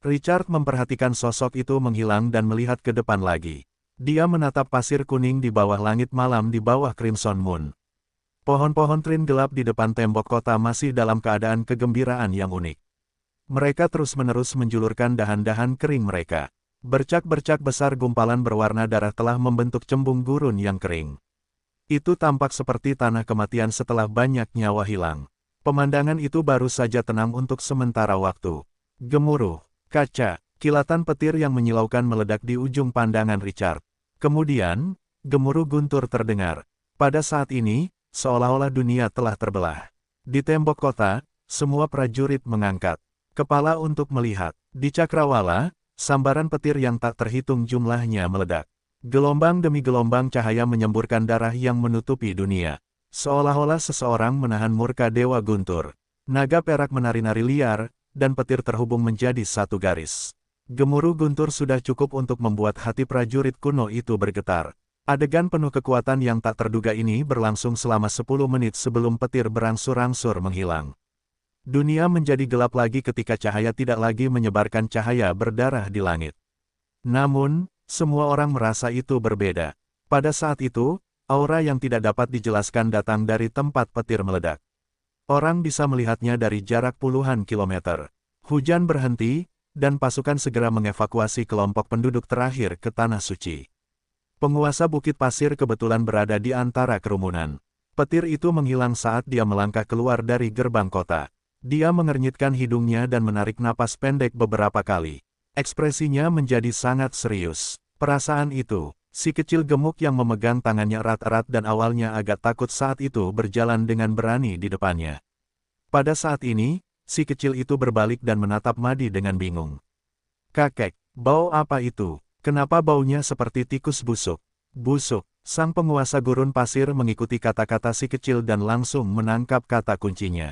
Richard memperhatikan sosok itu menghilang dan melihat ke depan lagi. Dia menatap pasir kuning di bawah langit malam di bawah Crimson Moon. Pohon-pohon trin gelap di depan tembok kota masih dalam keadaan kegembiraan yang unik. Mereka terus-menerus menjulurkan dahan-dahan kering mereka. Bercak-bercak besar gumpalan berwarna darah telah membentuk cembung gurun yang kering. Itu tampak seperti tanah kematian setelah banyak nyawa hilang. Pemandangan itu baru saja tenang untuk sementara waktu. Gemuruh, kaca, kilatan petir yang menyilaukan meledak di ujung pandangan Richard. Kemudian, gemuruh guntur terdengar. Pada saat ini, seolah-olah dunia telah terbelah. Di tembok kota, semua prajurit mengangkat kepala untuk melihat. Di cakrawala, sambaran petir yang tak terhitung jumlahnya meledak. Gelombang demi gelombang cahaya menyemburkan darah yang menutupi dunia. Seolah-olah seseorang menahan murka Dewa Guntur. Naga perak menari-nari liar, dan petir terhubung menjadi satu garis. Gemuruh guntur sudah cukup untuk membuat hati prajurit kuno itu bergetar. Adegan penuh kekuatan yang tak terduga ini berlangsung selama 10 menit sebelum petir berangsur-angsur menghilang. Dunia menjadi gelap lagi ketika cahaya tidak lagi menyebarkan cahaya berdarah di langit. Namun, semua orang merasa itu berbeda. Pada saat itu, aura yang tidak dapat dijelaskan datang dari tempat petir meledak. Orang bisa melihatnya dari jarak puluhan kilometer. Hujan berhenti, dan pasukan segera mengevakuasi kelompok penduduk terakhir ke Tanah Suci. Penguasa Bukit Pasir kebetulan berada di antara kerumunan. Petir itu menghilang saat dia melangkah keluar dari gerbang kota. Dia mengernyitkan hidungnya dan menarik napas pendek beberapa kali. Ekspresinya menjadi sangat serius. Perasaan itu, si kecil gemuk yang memegang tangannya erat-erat dan awalnya agak takut saat itu berjalan dengan berani di depannya. Pada saat ini, si kecil itu berbalik dan menatap Madi dengan bingung. Kakek, bau apa itu? Kenapa baunya seperti tikus busuk? Busuk. Sang penguasa gurun pasir mengikuti kata-kata si kecil dan langsung menangkap kata kuncinya.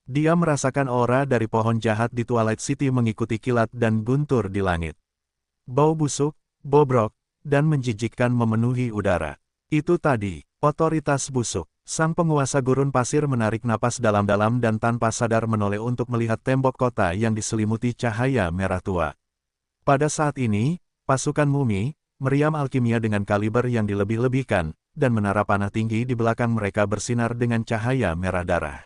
Dia merasakan aura dari pohon jahat di Twilight City mengikuti kilat dan guntur di langit. Bau busuk, bobrok, dan menjijikkan memenuhi udara. Itu tadi, otoritas busuk. Sang penguasa gurun pasir menarik napas dalam-dalam dan tanpa sadar menoleh untuk melihat tembok kota yang diselimuti cahaya merah tua. Pada saat ini, pasukan mumi, meriam alkimia dengan kaliber yang dilebih-lebihkan, dan menara panah tinggi di belakang mereka bersinar dengan cahaya merah darah.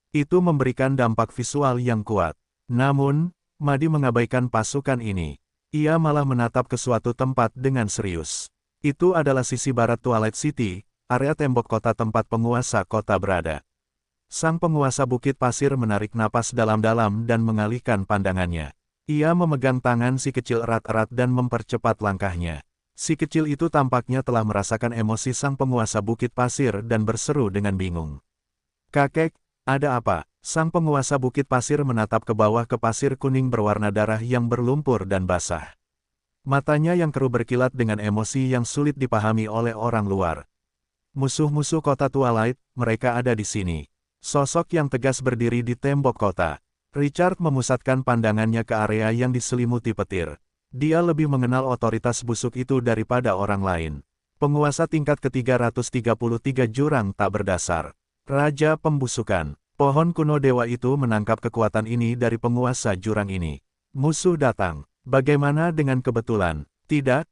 Itu memberikan dampak visual yang kuat. Namun, Madi mengabaikan pasukan ini. Ia malah menatap ke suatu tempat dengan serius. Itu adalah sisi barat Twilight City, area tembok kota tempat penguasa kota berada. Sang penguasa bukit pasir menarik napas dalam-dalam dan mengalihkan pandangannya. Ia memegang tangan si kecil erat-erat dan mempercepat langkahnya. Si kecil itu tampaknya telah merasakan emosi sang penguasa bukit pasir dan berseru dengan bingung. "Kakek, ada apa?" Sang penguasa bukit pasir menatap ke bawah ke pasir kuning berwarna darah yang berlumpur dan basah. Matanya yang keruh berkilat dengan emosi yang sulit dipahami oleh orang luar. "Musuh-musuh kota Twilight, mereka ada di sini." Sosok yang tegas berdiri di tembok kota. Richard memusatkan pandangannya ke area yang diselimuti petir. Dia lebih mengenal otoritas busuk itu daripada orang lain. Penguasa tingkat ke-333 jurang tak berdasar. Raja Pembusukan. Pohon kuno dewa itu menangkap kekuatan ini dari penguasa jurang ini. Musuh datang. Bagaimana dengan kebetulan? Tidak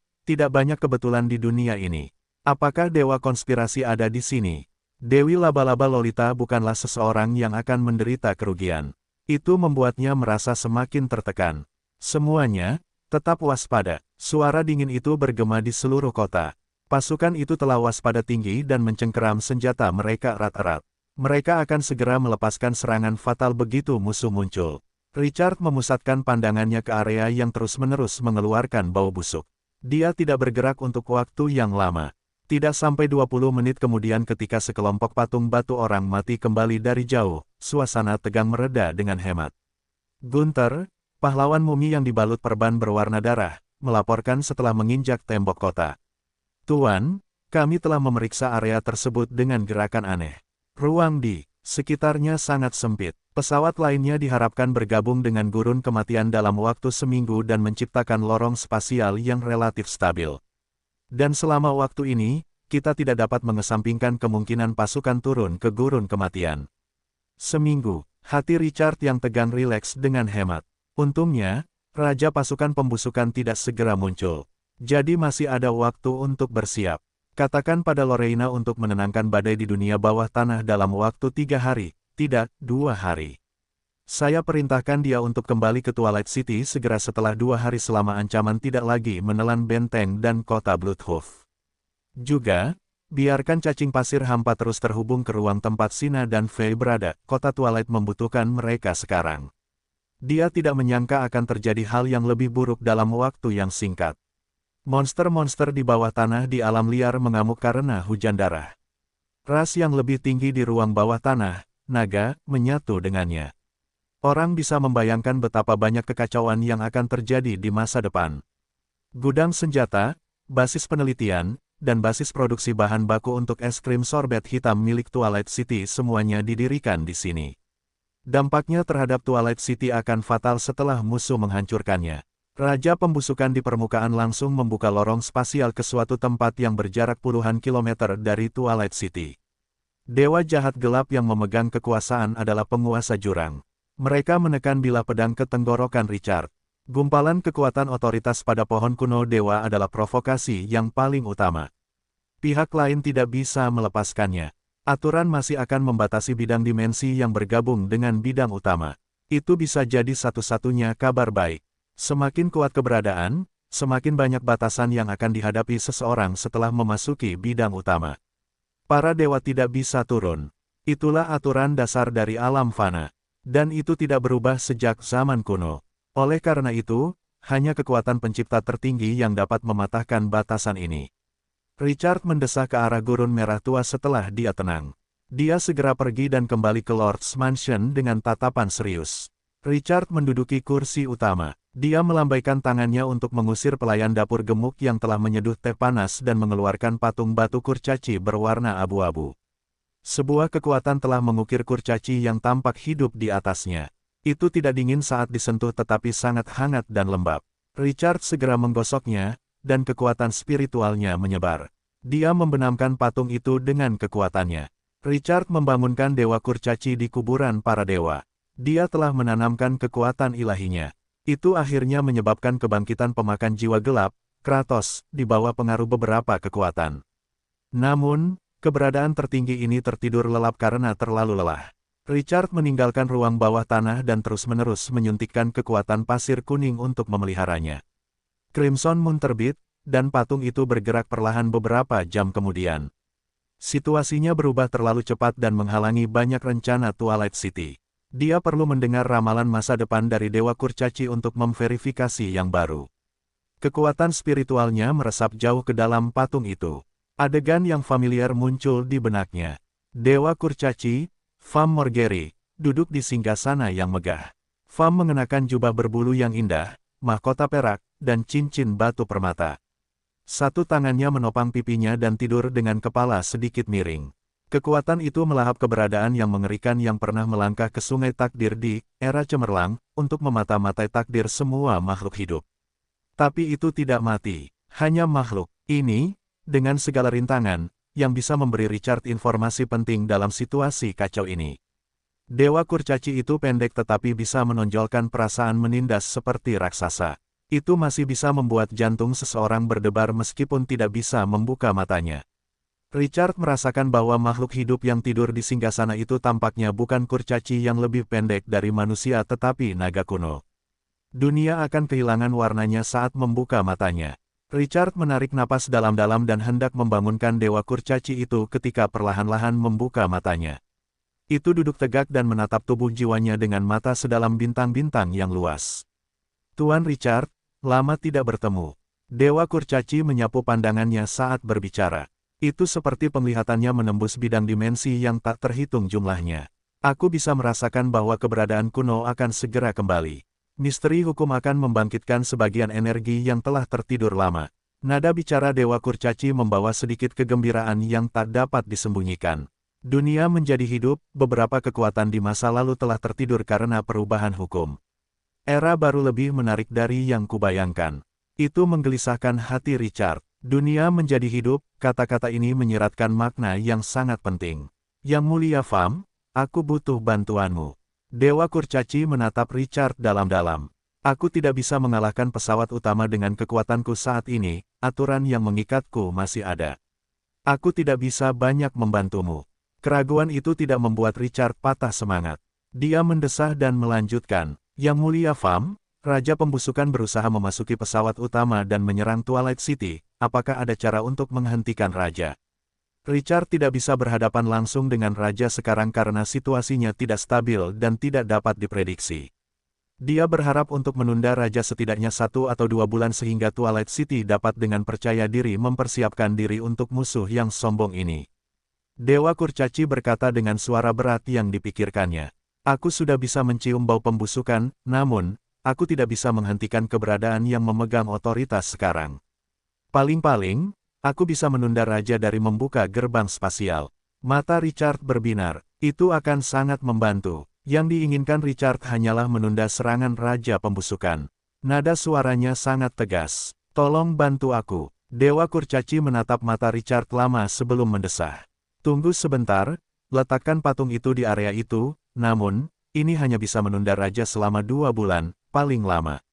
banyak kebetulan di dunia ini. Apakah dewa konspirasi ada di sini? Dewi Laba-Laba Lolita bukanlah seseorang yang akan menderita kerugian. Itu membuatnya merasa semakin tertekan. Semuanya, tetap waspada. Suara dingin itu bergema di seluruh kota. Pasukan itu telah waspada tinggi dan mencengkeram senjata mereka erat-erat. Mereka akan segera melepaskan serangan fatal begitu musuh muncul. Richard memusatkan pandangannya ke area yang terus-menerus mengeluarkan bau busuk. Dia tidak bergerak untuk waktu yang lama. Tidak sampai 20 menit kemudian ketika sekelompok patung batu orang mati kembali dari jauh, suasana tegang mereda dengan hemat. Gunther, pahlawan mumi yang dibalut perban berwarna darah, melaporkan setelah menginjak tembok kota. "Tuan, kami telah memeriksa area tersebut dengan gerakan aneh. Ruang di sekitarnya sangat sempit. Pesawat lainnya diharapkan bergabung dengan gurun kematian dalam waktu seminggu dan menciptakan lorong spasial yang relatif stabil. Dan selama waktu ini, kita tidak dapat mengesampingkan kemungkinan pasukan turun ke gurun kematian." Seminggu, hati Richard yang tegang rileks dengan hemat. Untungnya, Raja Pasukan Pembusukan tidak segera muncul. Jadi masih ada waktu untuk bersiap. Katakan pada Lorena untuk menenangkan badai di dunia bawah tanah dalam waktu 3 hari, tidak 2 hari. Saya perintahkan dia untuk kembali ke Twilight City segera setelah 2 hari selama ancaman tidak lagi menelan benteng dan kota Bloodhoof. Juga, biarkan cacing pasir hampa terus terhubung ke ruang tempat Sina dan Faye berada, kota Twilight membutuhkan mereka sekarang. Dia tidak menyangka akan terjadi hal yang lebih buruk dalam waktu yang singkat. Monster-monster di bawah tanah di alam liar mengamuk karena hujan darah. Ras yang lebih tinggi di ruang bawah tanah, naga, menyatu dengannya. Orang bisa membayangkan betapa banyak kekacauan yang akan terjadi di masa depan. Gudang senjata, basis penelitian, dan basis produksi bahan baku untuk es krim sorbet hitam milik Twilight City semuanya didirikan di sini. Dampaknya terhadap Twilight City akan fatal setelah musuh menghancurkannya. Raja Pembusukan di permukaan langsung membuka lorong spasial ke suatu tempat yang berjarak puluhan kilometer dari Twilight City. Dewa jahat gelap yang memegang kekuasaan adalah penguasa jurang. Mereka menekan bilah pedang ke tenggorokan Richard. Gumpalan kekuatan otoritas pada pohon kuno dewa adalah provokasi yang paling utama. Pihak lain tidak bisa melepaskannya. Aturan masih akan membatasi bidang dimensi yang bergabung dengan bidang utama. Itu bisa jadi satu-satunya kabar baik. Semakin kuat keberadaan, semakin banyak batasan yang akan dihadapi seseorang setelah memasuki bidang utama. Para dewa tidak bisa turun. Itulah aturan dasar dari alam fana. Dan itu tidak berubah sejak zaman kuno. Oleh karena itu, hanya kekuatan pencipta tertinggi yang dapat mematahkan batasan ini. Richard mendesah ke arah gurun merah tua setelah dia tenang. Dia segera pergi dan kembali ke Lord's Mansion dengan tatapan serius. Richard menduduki kursi utama. Dia melambaikan tangannya untuk mengusir pelayan dapur gemuk yang telah menyeduh teh panas dan mengeluarkan patung batu kurcaci berwarna abu-abu. Sebuah kekuatan telah mengukir kurcaci yang tampak hidup di atasnya. Itu tidak dingin saat disentuh tetapi sangat hangat dan lembab. Richard segera menggosoknya, dan kekuatan spiritualnya menyebar. Dia membenamkan patung itu dengan kekuatannya. Richard membangunkan dewa kurcaci di kuburan para dewa. Dia telah menanamkan kekuatan ilahinya. Itu akhirnya menyebabkan kebangkitan pemakan jiwa gelap, Kratos, di bawah pengaruh beberapa kekuatan. Namun, keberadaan tertinggi ini tertidur lelap karena terlalu lelah. Richard meninggalkan ruang bawah tanah dan terus-menerus menyuntikkan kekuatan pasir kuning untuk memeliharanya. Crimson Moon terbit, dan patung itu bergerak perlahan beberapa jam kemudian. Situasinya berubah terlalu cepat dan menghalangi banyak rencana Twilight City. Dia perlu mendengar ramalan masa depan dari Dewa Kurcaci untuk memverifikasi yang baru. Kekuatan spiritualnya meresap jauh ke dalam patung itu. Adegan yang familiar muncul di benaknya. Dewa Kurcaci, Fam Morgeri, duduk di singgasana yang megah. Fam mengenakan jubah berbulu yang indah, mahkota perak, dan cincin batu permata. Satu tangannya menopang pipinya dan tidur dengan kepala sedikit miring. Kekuatan itu melahap keberadaan yang mengerikan yang pernah melangkah ke sungai takdir di era cemerlang, untuk memata-matai takdir semua makhluk hidup. Tapi itu tidak mati, hanya makhluk ini, dengan segala rintangan, yang bisa memberi Richard informasi penting dalam situasi kacau ini. Dewa Kurcaci itu pendek tetapi bisa menonjolkan perasaan menindas seperti raksasa. Itu masih bisa membuat jantung seseorang berdebar meskipun tidak bisa membuka matanya. Richard merasakan bahwa makhluk hidup yang tidur di singgasana itu tampaknya bukan kurcaci yang lebih pendek dari manusia tetapi naga kuno. Dunia akan kehilangan warnanya saat membuka matanya. Richard menarik napas dalam-dalam dan hendak membangunkan dewa kurcaci itu ketika perlahan-lahan membuka matanya. Itu duduk tegak dan menatap tubuh jiwanya dengan mata sedalam bintang-bintang yang luas. Tuan Richard, lama tidak bertemu. Dewa kurcaci menyapu pandangannya saat berbicara. Itu seperti penglihatannya menembus bidang dimensi yang tak terhitung jumlahnya. Aku bisa merasakan bahwa keberadaan kuno akan segera kembali. Misteri hukum akan membangkitkan sebagian energi yang telah tertidur lama. Nada bicara Dewa Kurcaci membawa sedikit kegembiraan yang tak dapat disembunyikan. Dunia menjadi hidup, beberapa kekuatan di masa lalu telah tertidur karena perubahan hukum. Era baru lebih menarik dari yang kubayangkan. Itu menggelisahkan hati Richard. Dunia menjadi hidup, kata-kata ini menyiratkan makna yang sangat penting. Yang mulia Fam, aku butuh bantuanmu. Dewa Kurcaci menatap Richard dalam-dalam. Aku tidak bisa mengalahkan pesawat utama dengan kekuatanku saat ini, aturan yang mengikatku masih ada. Aku tidak bisa banyak membantumu. Keraguan itu tidak membuat Richard patah semangat. Dia mendesah dan melanjutkan, Yang mulia Fam, Raja Pembusukan berusaha memasuki pesawat utama dan menyerang Twilight City, apakah ada cara untuk menghentikan Raja? Richard tidak bisa berhadapan langsung dengan Raja sekarang karena situasinya tidak stabil dan tidak dapat diprediksi. Dia berharap untuk menunda Raja setidaknya 1 atau 2 bulan sehingga Twilight City dapat dengan percaya diri mempersiapkan diri untuk musuh yang sombong ini. Dewa Kurcaci berkata dengan suara berat yang dipikirkannya. Aku sudah bisa mencium bau pembusukan, namun, aku tidak bisa menghentikan keberadaan yang memegang otoritas sekarang. Paling-paling, aku bisa menunda Raja dari membuka gerbang spasial. Mata Richard berbinar, itu akan sangat membantu. Yang diinginkan Richard hanyalah menunda serangan Raja Pembusukan. Nada suaranya sangat tegas. Tolong bantu aku. Dewa Kurcaci menatap mata Richard lama sebelum mendesah. Tunggu sebentar, letakkan patung itu di area itu, namun, ini hanya bisa menunda Raja selama 2 bulan, paling lama.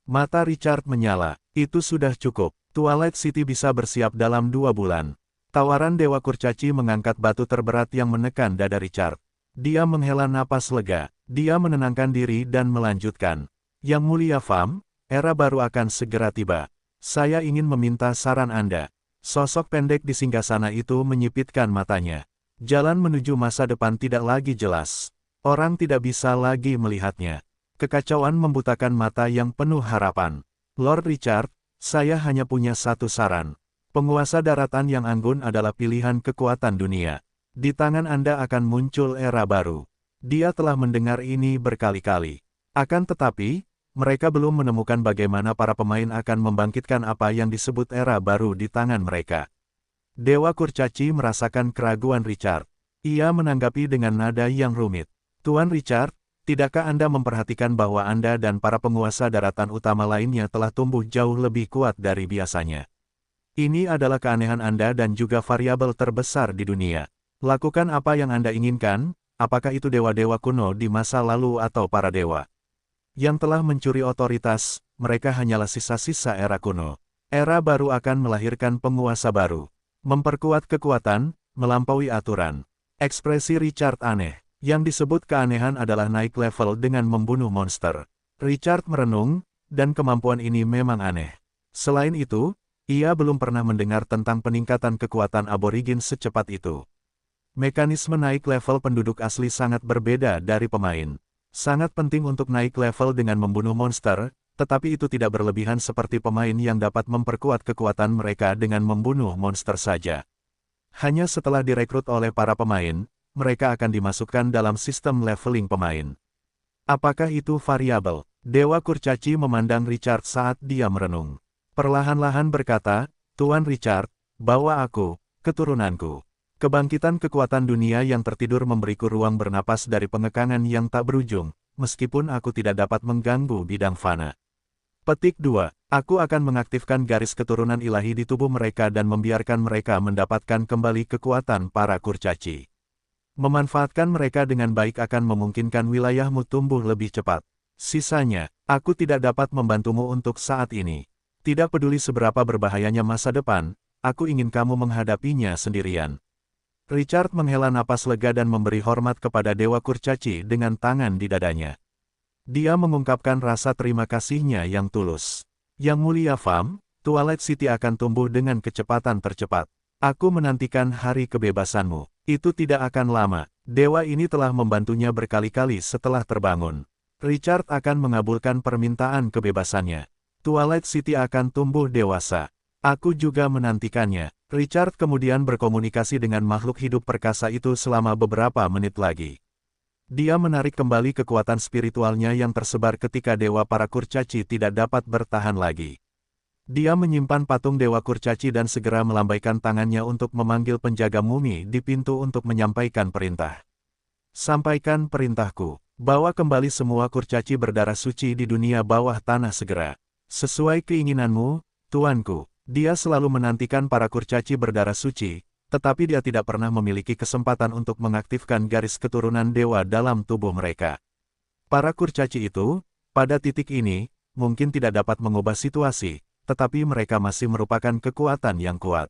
Mata Richard menyala, itu sudah cukup. Twilight City bisa bersiap dalam 2 bulan. Tawaran Dewa Kurcaci mengangkat batu terberat yang menekan dada Richard. Dia menghela napas lega, dia menenangkan diri dan melanjutkan. Yang mulia Fam, era baru akan segera tiba. Saya ingin meminta saran Anda. Sosok pendek di singgasana itu menyipitkan matanya. Jalan menuju masa depan tidak lagi jelas. Orang tidak bisa lagi melihatnya. Kekacauan membutakan mata yang penuh harapan. Lord Richard, saya hanya punya satu saran. Penguasa daratan yang anggun adalah pilihan kekuatan dunia. Di tangan Anda akan muncul era baru. Dia telah mendengar ini berkali-kali. Akan tetapi, mereka belum menemukan bagaimana para pemain akan membangkitkan apa yang disebut era baru di tangan mereka. Dewa Kurcaci merasakan keraguan Richard. Ia menanggapi dengan nada yang rumit. Tuan Richard, tidakkah Anda memperhatikan bahwa Anda dan para penguasa daratan utama lainnya telah tumbuh jauh lebih kuat dari biasanya? Ini adalah keanehan Anda dan juga variabel terbesar di dunia. Lakukan apa yang Anda inginkan, apakah itu dewa-dewa kuno di masa lalu atau para dewa yang telah mencuri otoritas, mereka hanyalah sisa-sisa era kuno. Era baru akan melahirkan penguasa baru. Memperkuat kekuatan, melampaui aturan. Ekspresi Richard aneh. Yang disebut keanehan adalah naik level dengan membunuh monster. Richard merenung, dan kemampuan ini memang aneh. Selain itu, ia belum pernah mendengar tentang peningkatan kekuatan aborigin secepat itu. Mekanisme naik level penduduk asli sangat berbeda dari pemain. Sangat penting untuk naik level dengan membunuh monster, tetapi itu tidak berlebihan seperti pemain yang dapat memperkuat kekuatan mereka dengan membunuh monster saja. Hanya setelah direkrut oleh para pemain, mereka akan dimasukkan dalam sistem leveling pemain. Apakah itu variabel? Dewa Kurcaci memandang Richard saat dia merenung. Perlahan-lahan berkata, Tuan Richard, bawa aku, keturunanku. Kebangkitan kekuatan dunia yang tertidur memberiku ruang bernapas dari pengekangan yang tak berujung, meskipun aku tidak dapat mengganggu bidang fana. Petik 2. Aku akan mengaktifkan garis keturunan ilahi di tubuh mereka dan membiarkan mereka mendapatkan kembali kekuatan para kurcaci. Memanfaatkan mereka dengan baik akan memungkinkan wilayahmu tumbuh lebih cepat. Sisanya, aku tidak dapat membantumu untuk saat ini. Tidak peduli seberapa berbahayanya masa depan, aku ingin kamu menghadapinya sendirian. Richard menghela napas lega dan memberi hormat kepada Dewa Kurcaci dengan tangan di dadanya. Dia mengungkapkan rasa terima kasihnya yang tulus. Yang mulia Fam, Twilight City akan tumbuh dengan kecepatan tercepat. Aku menantikan hari kebebasanmu. Itu tidak akan lama. Dewa ini telah membantunya berkali-kali setelah terbangun. Richard akan mengabulkan permintaan kebebasannya. Twilight City akan tumbuh dewasa. Aku juga menantikannya. Richard kemudian berkomunikasi dengan makhluk hidup perkasa itu selama beberapa menit lagi. Dia menarik kembali kekuatan spiritualnya yang tersebar ketika Dewa para Kurcaci tidak dapat bertahan lagi. Dia menyimpan patung Dewa Kurcaci dan segera melambaikan tangannya untuk memanggil penjaga mumi di pintu untuk menyampaikan perintah. Sampaikan perintahku. Bawa kembali semua kurcaci berdarah suci di dunia bawah tanah segera. Sesuai keinginanmu, tuanku. Dia selalu menantikan para kurcaci berdarah suci, tetapi dia tidak pernah memiliki kesempatan untuk mengaktifkan garis keturunan dewa dalam tubuh mereka. Para kurcaci itu, pada titik ini, mungkin tidak dapat mengubah situasi, tetapi mereka masih merupakan kekuatan yang kuat.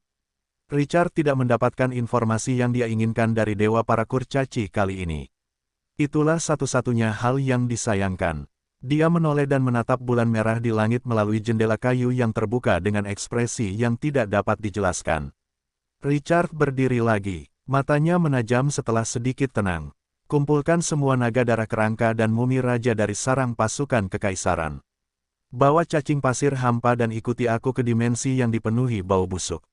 Richard tidak mendapatkan informasi yang dia inginkan dari dewa para kurcaci kali ini. Itulah satu-satunya hal yang disayangkan. Dia menoleh dan menatap bulan merah di langit melalui jendela kayu yang terbuka dengan ekspresi yang tidak dapat dijelaskan. Richard berdiri lagi, matanya menajam setelah sedikit tenang. Kumpulkan semua naga darah kerangka dan mumi raja dari sarang pasukan kekaisaran. Bawa cacing pasir hampa dan ikuti aku ke dimensi yang dipenuhi bau busuk.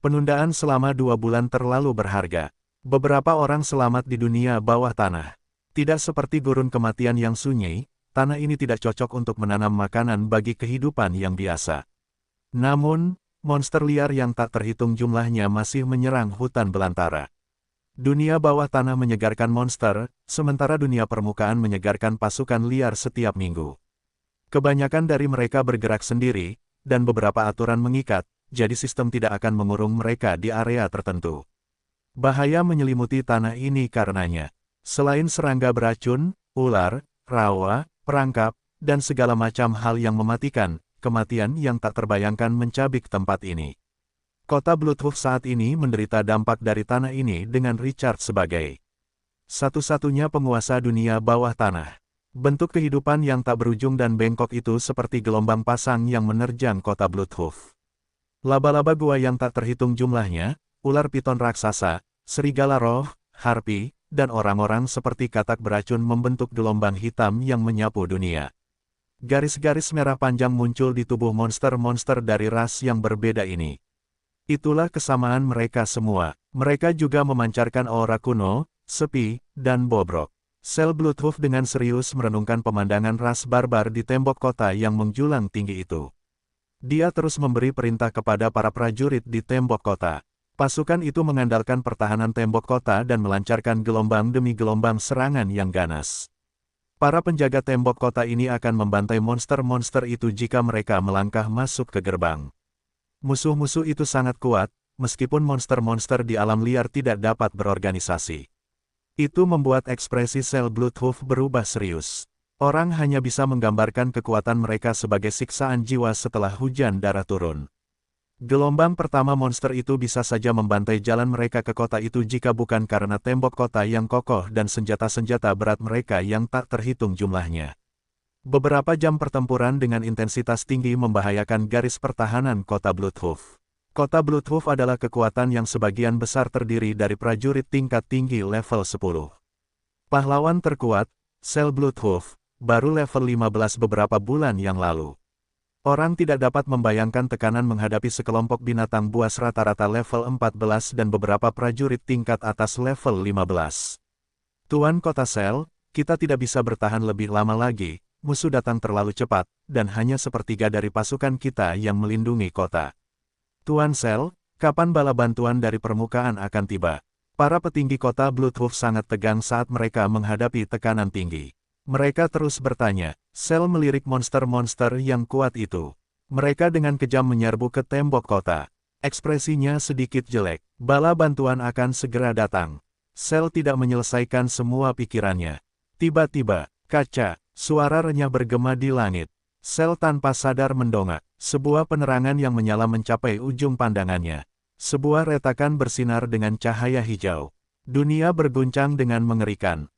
Penundaan selama 2 bulan terlalu berharga. Beberapa orang selamat di dunia bawah tanah. Tidak seperti gurun kematian yang sunyi, tanah ini tidak cocok untuk menanam makanan bagi kehidupan yang biasa. Namun, monster liar yang tak terhitung jumlahnya masih menyerang hutan belantara. Dunia bawah tanah menyegarkan monster, sementara dunia permukaan menyegarkan pasukan liar setiap minggu. Kebanyakan dari mereka bergerak sendiri, dan beberapa aturan mengikat, jadi sistem tidak akan mengurung mereka di area tertentu. Bahaya menyelimuti tanah ini karenanya. Selain serangga beracun, ular, rawa, perangkap, dan segala macam hal yang mematikan, kematian yang tak terbayangkan mencabik tempat ini. Kota Bloodhoof saat ini menderita dampak dari tanah ini dengan Richard sebagai satu-satunya penguasa dunia bawah tanah. Bentuk kehidupan yang tak berujung dan bengkok itu seperti gelombang pasang yang menerjang kota Bloodhoof. Laba-laba gua yang tak terhitung jumlahnya, ular piton raksasa, serigala roh, harpi, dan orang-orang seperti katak beracun membentuk gelombang hitam yang menyapu dunia. Garis-garis merah panjang muncul di tubuh monster-monster dari ras yang berbeda ini. Itulah kesamaan mereka semua. Mereka juga memancarkan aura kuno, sepi, dan bobrok. Sel Bloodhoof dengan serius merenungkan pemandangan ras barbar di tembok kota yang menjulang tinggi itu. Dia terus memberi perintah kepada para prajurit di tembok kota. Pasukan itu mengandalkan pertahanan tembok kota dan melancarkan gelombang demi gelombang serangan yang ganas. Para penjaga tembok kota ini akan membantai monster-monster itu jika mereka melangkah masuk ke gerbang. Musuh-musuh itu sangat kuat, meskipun monster-monster di alam liar tidak dapat berorganisasi. Itu membuat ekspresi sel Bloodhoof berubah serius. Orang hanya bisa menggambarkan kekuatan mereka sebagai siksaan jiwa setelah hujan darah turun. Gelombang pertama monster itu bisa saja membantai jalan mereka ke kota itu jika bukan karena tembok kota yang kokoh dan senjata-senjata berat mereka yang tak terhitung jumlahnya. Beberapa jam pertempuran dengan intensitas tinggi membahayakan garis pertahanan kota Bloodhoof. Kota Bloodhoof adalah kekuatan yang sebagian besar terdiri dari prajurit tingkat tinggi level 10. Pahlawan terkuat, sel Bloodhoof, baru level 15 beberapa bulan yang lalu. Orang tidak dapat membayangkan tekanan menghadapi sekelompok binatang buas rata-rata level 14 dan beberapa prajurit tingkat atas level 15. Tuan Kota Sel, kita tidak bisa bertahan lebih lama lagi, musuh datang terlalu cepat, dan hanya sepertiga dari pasukan kita yang melindungi kota. Tuan Sel, kapan bala bantuan dari permukaan akan tiba? Para petinggi kota Bloodhoof sangat tegang saat mereka menghadapi tekanan tinggi. Mereka terus bertanya, Sel melirik monster-monster yang kuat itu. Mereka dengan kejam menyerbu ke tembok kota. Ekspresinya sedikit jelek, bala bantuan akan segera datang. Sel tidak menyelesaikan semua pikirannya. Tiba-tiba, kaca, suara renyah bergema di langit. Sel tanpa sadar mendongak. Sebuah penerangan yang menyala mencapai ujung pandangannya. Sebuah retakan bersinar dengan cahaya hijau. Dunia berguncang dengan mengerikan.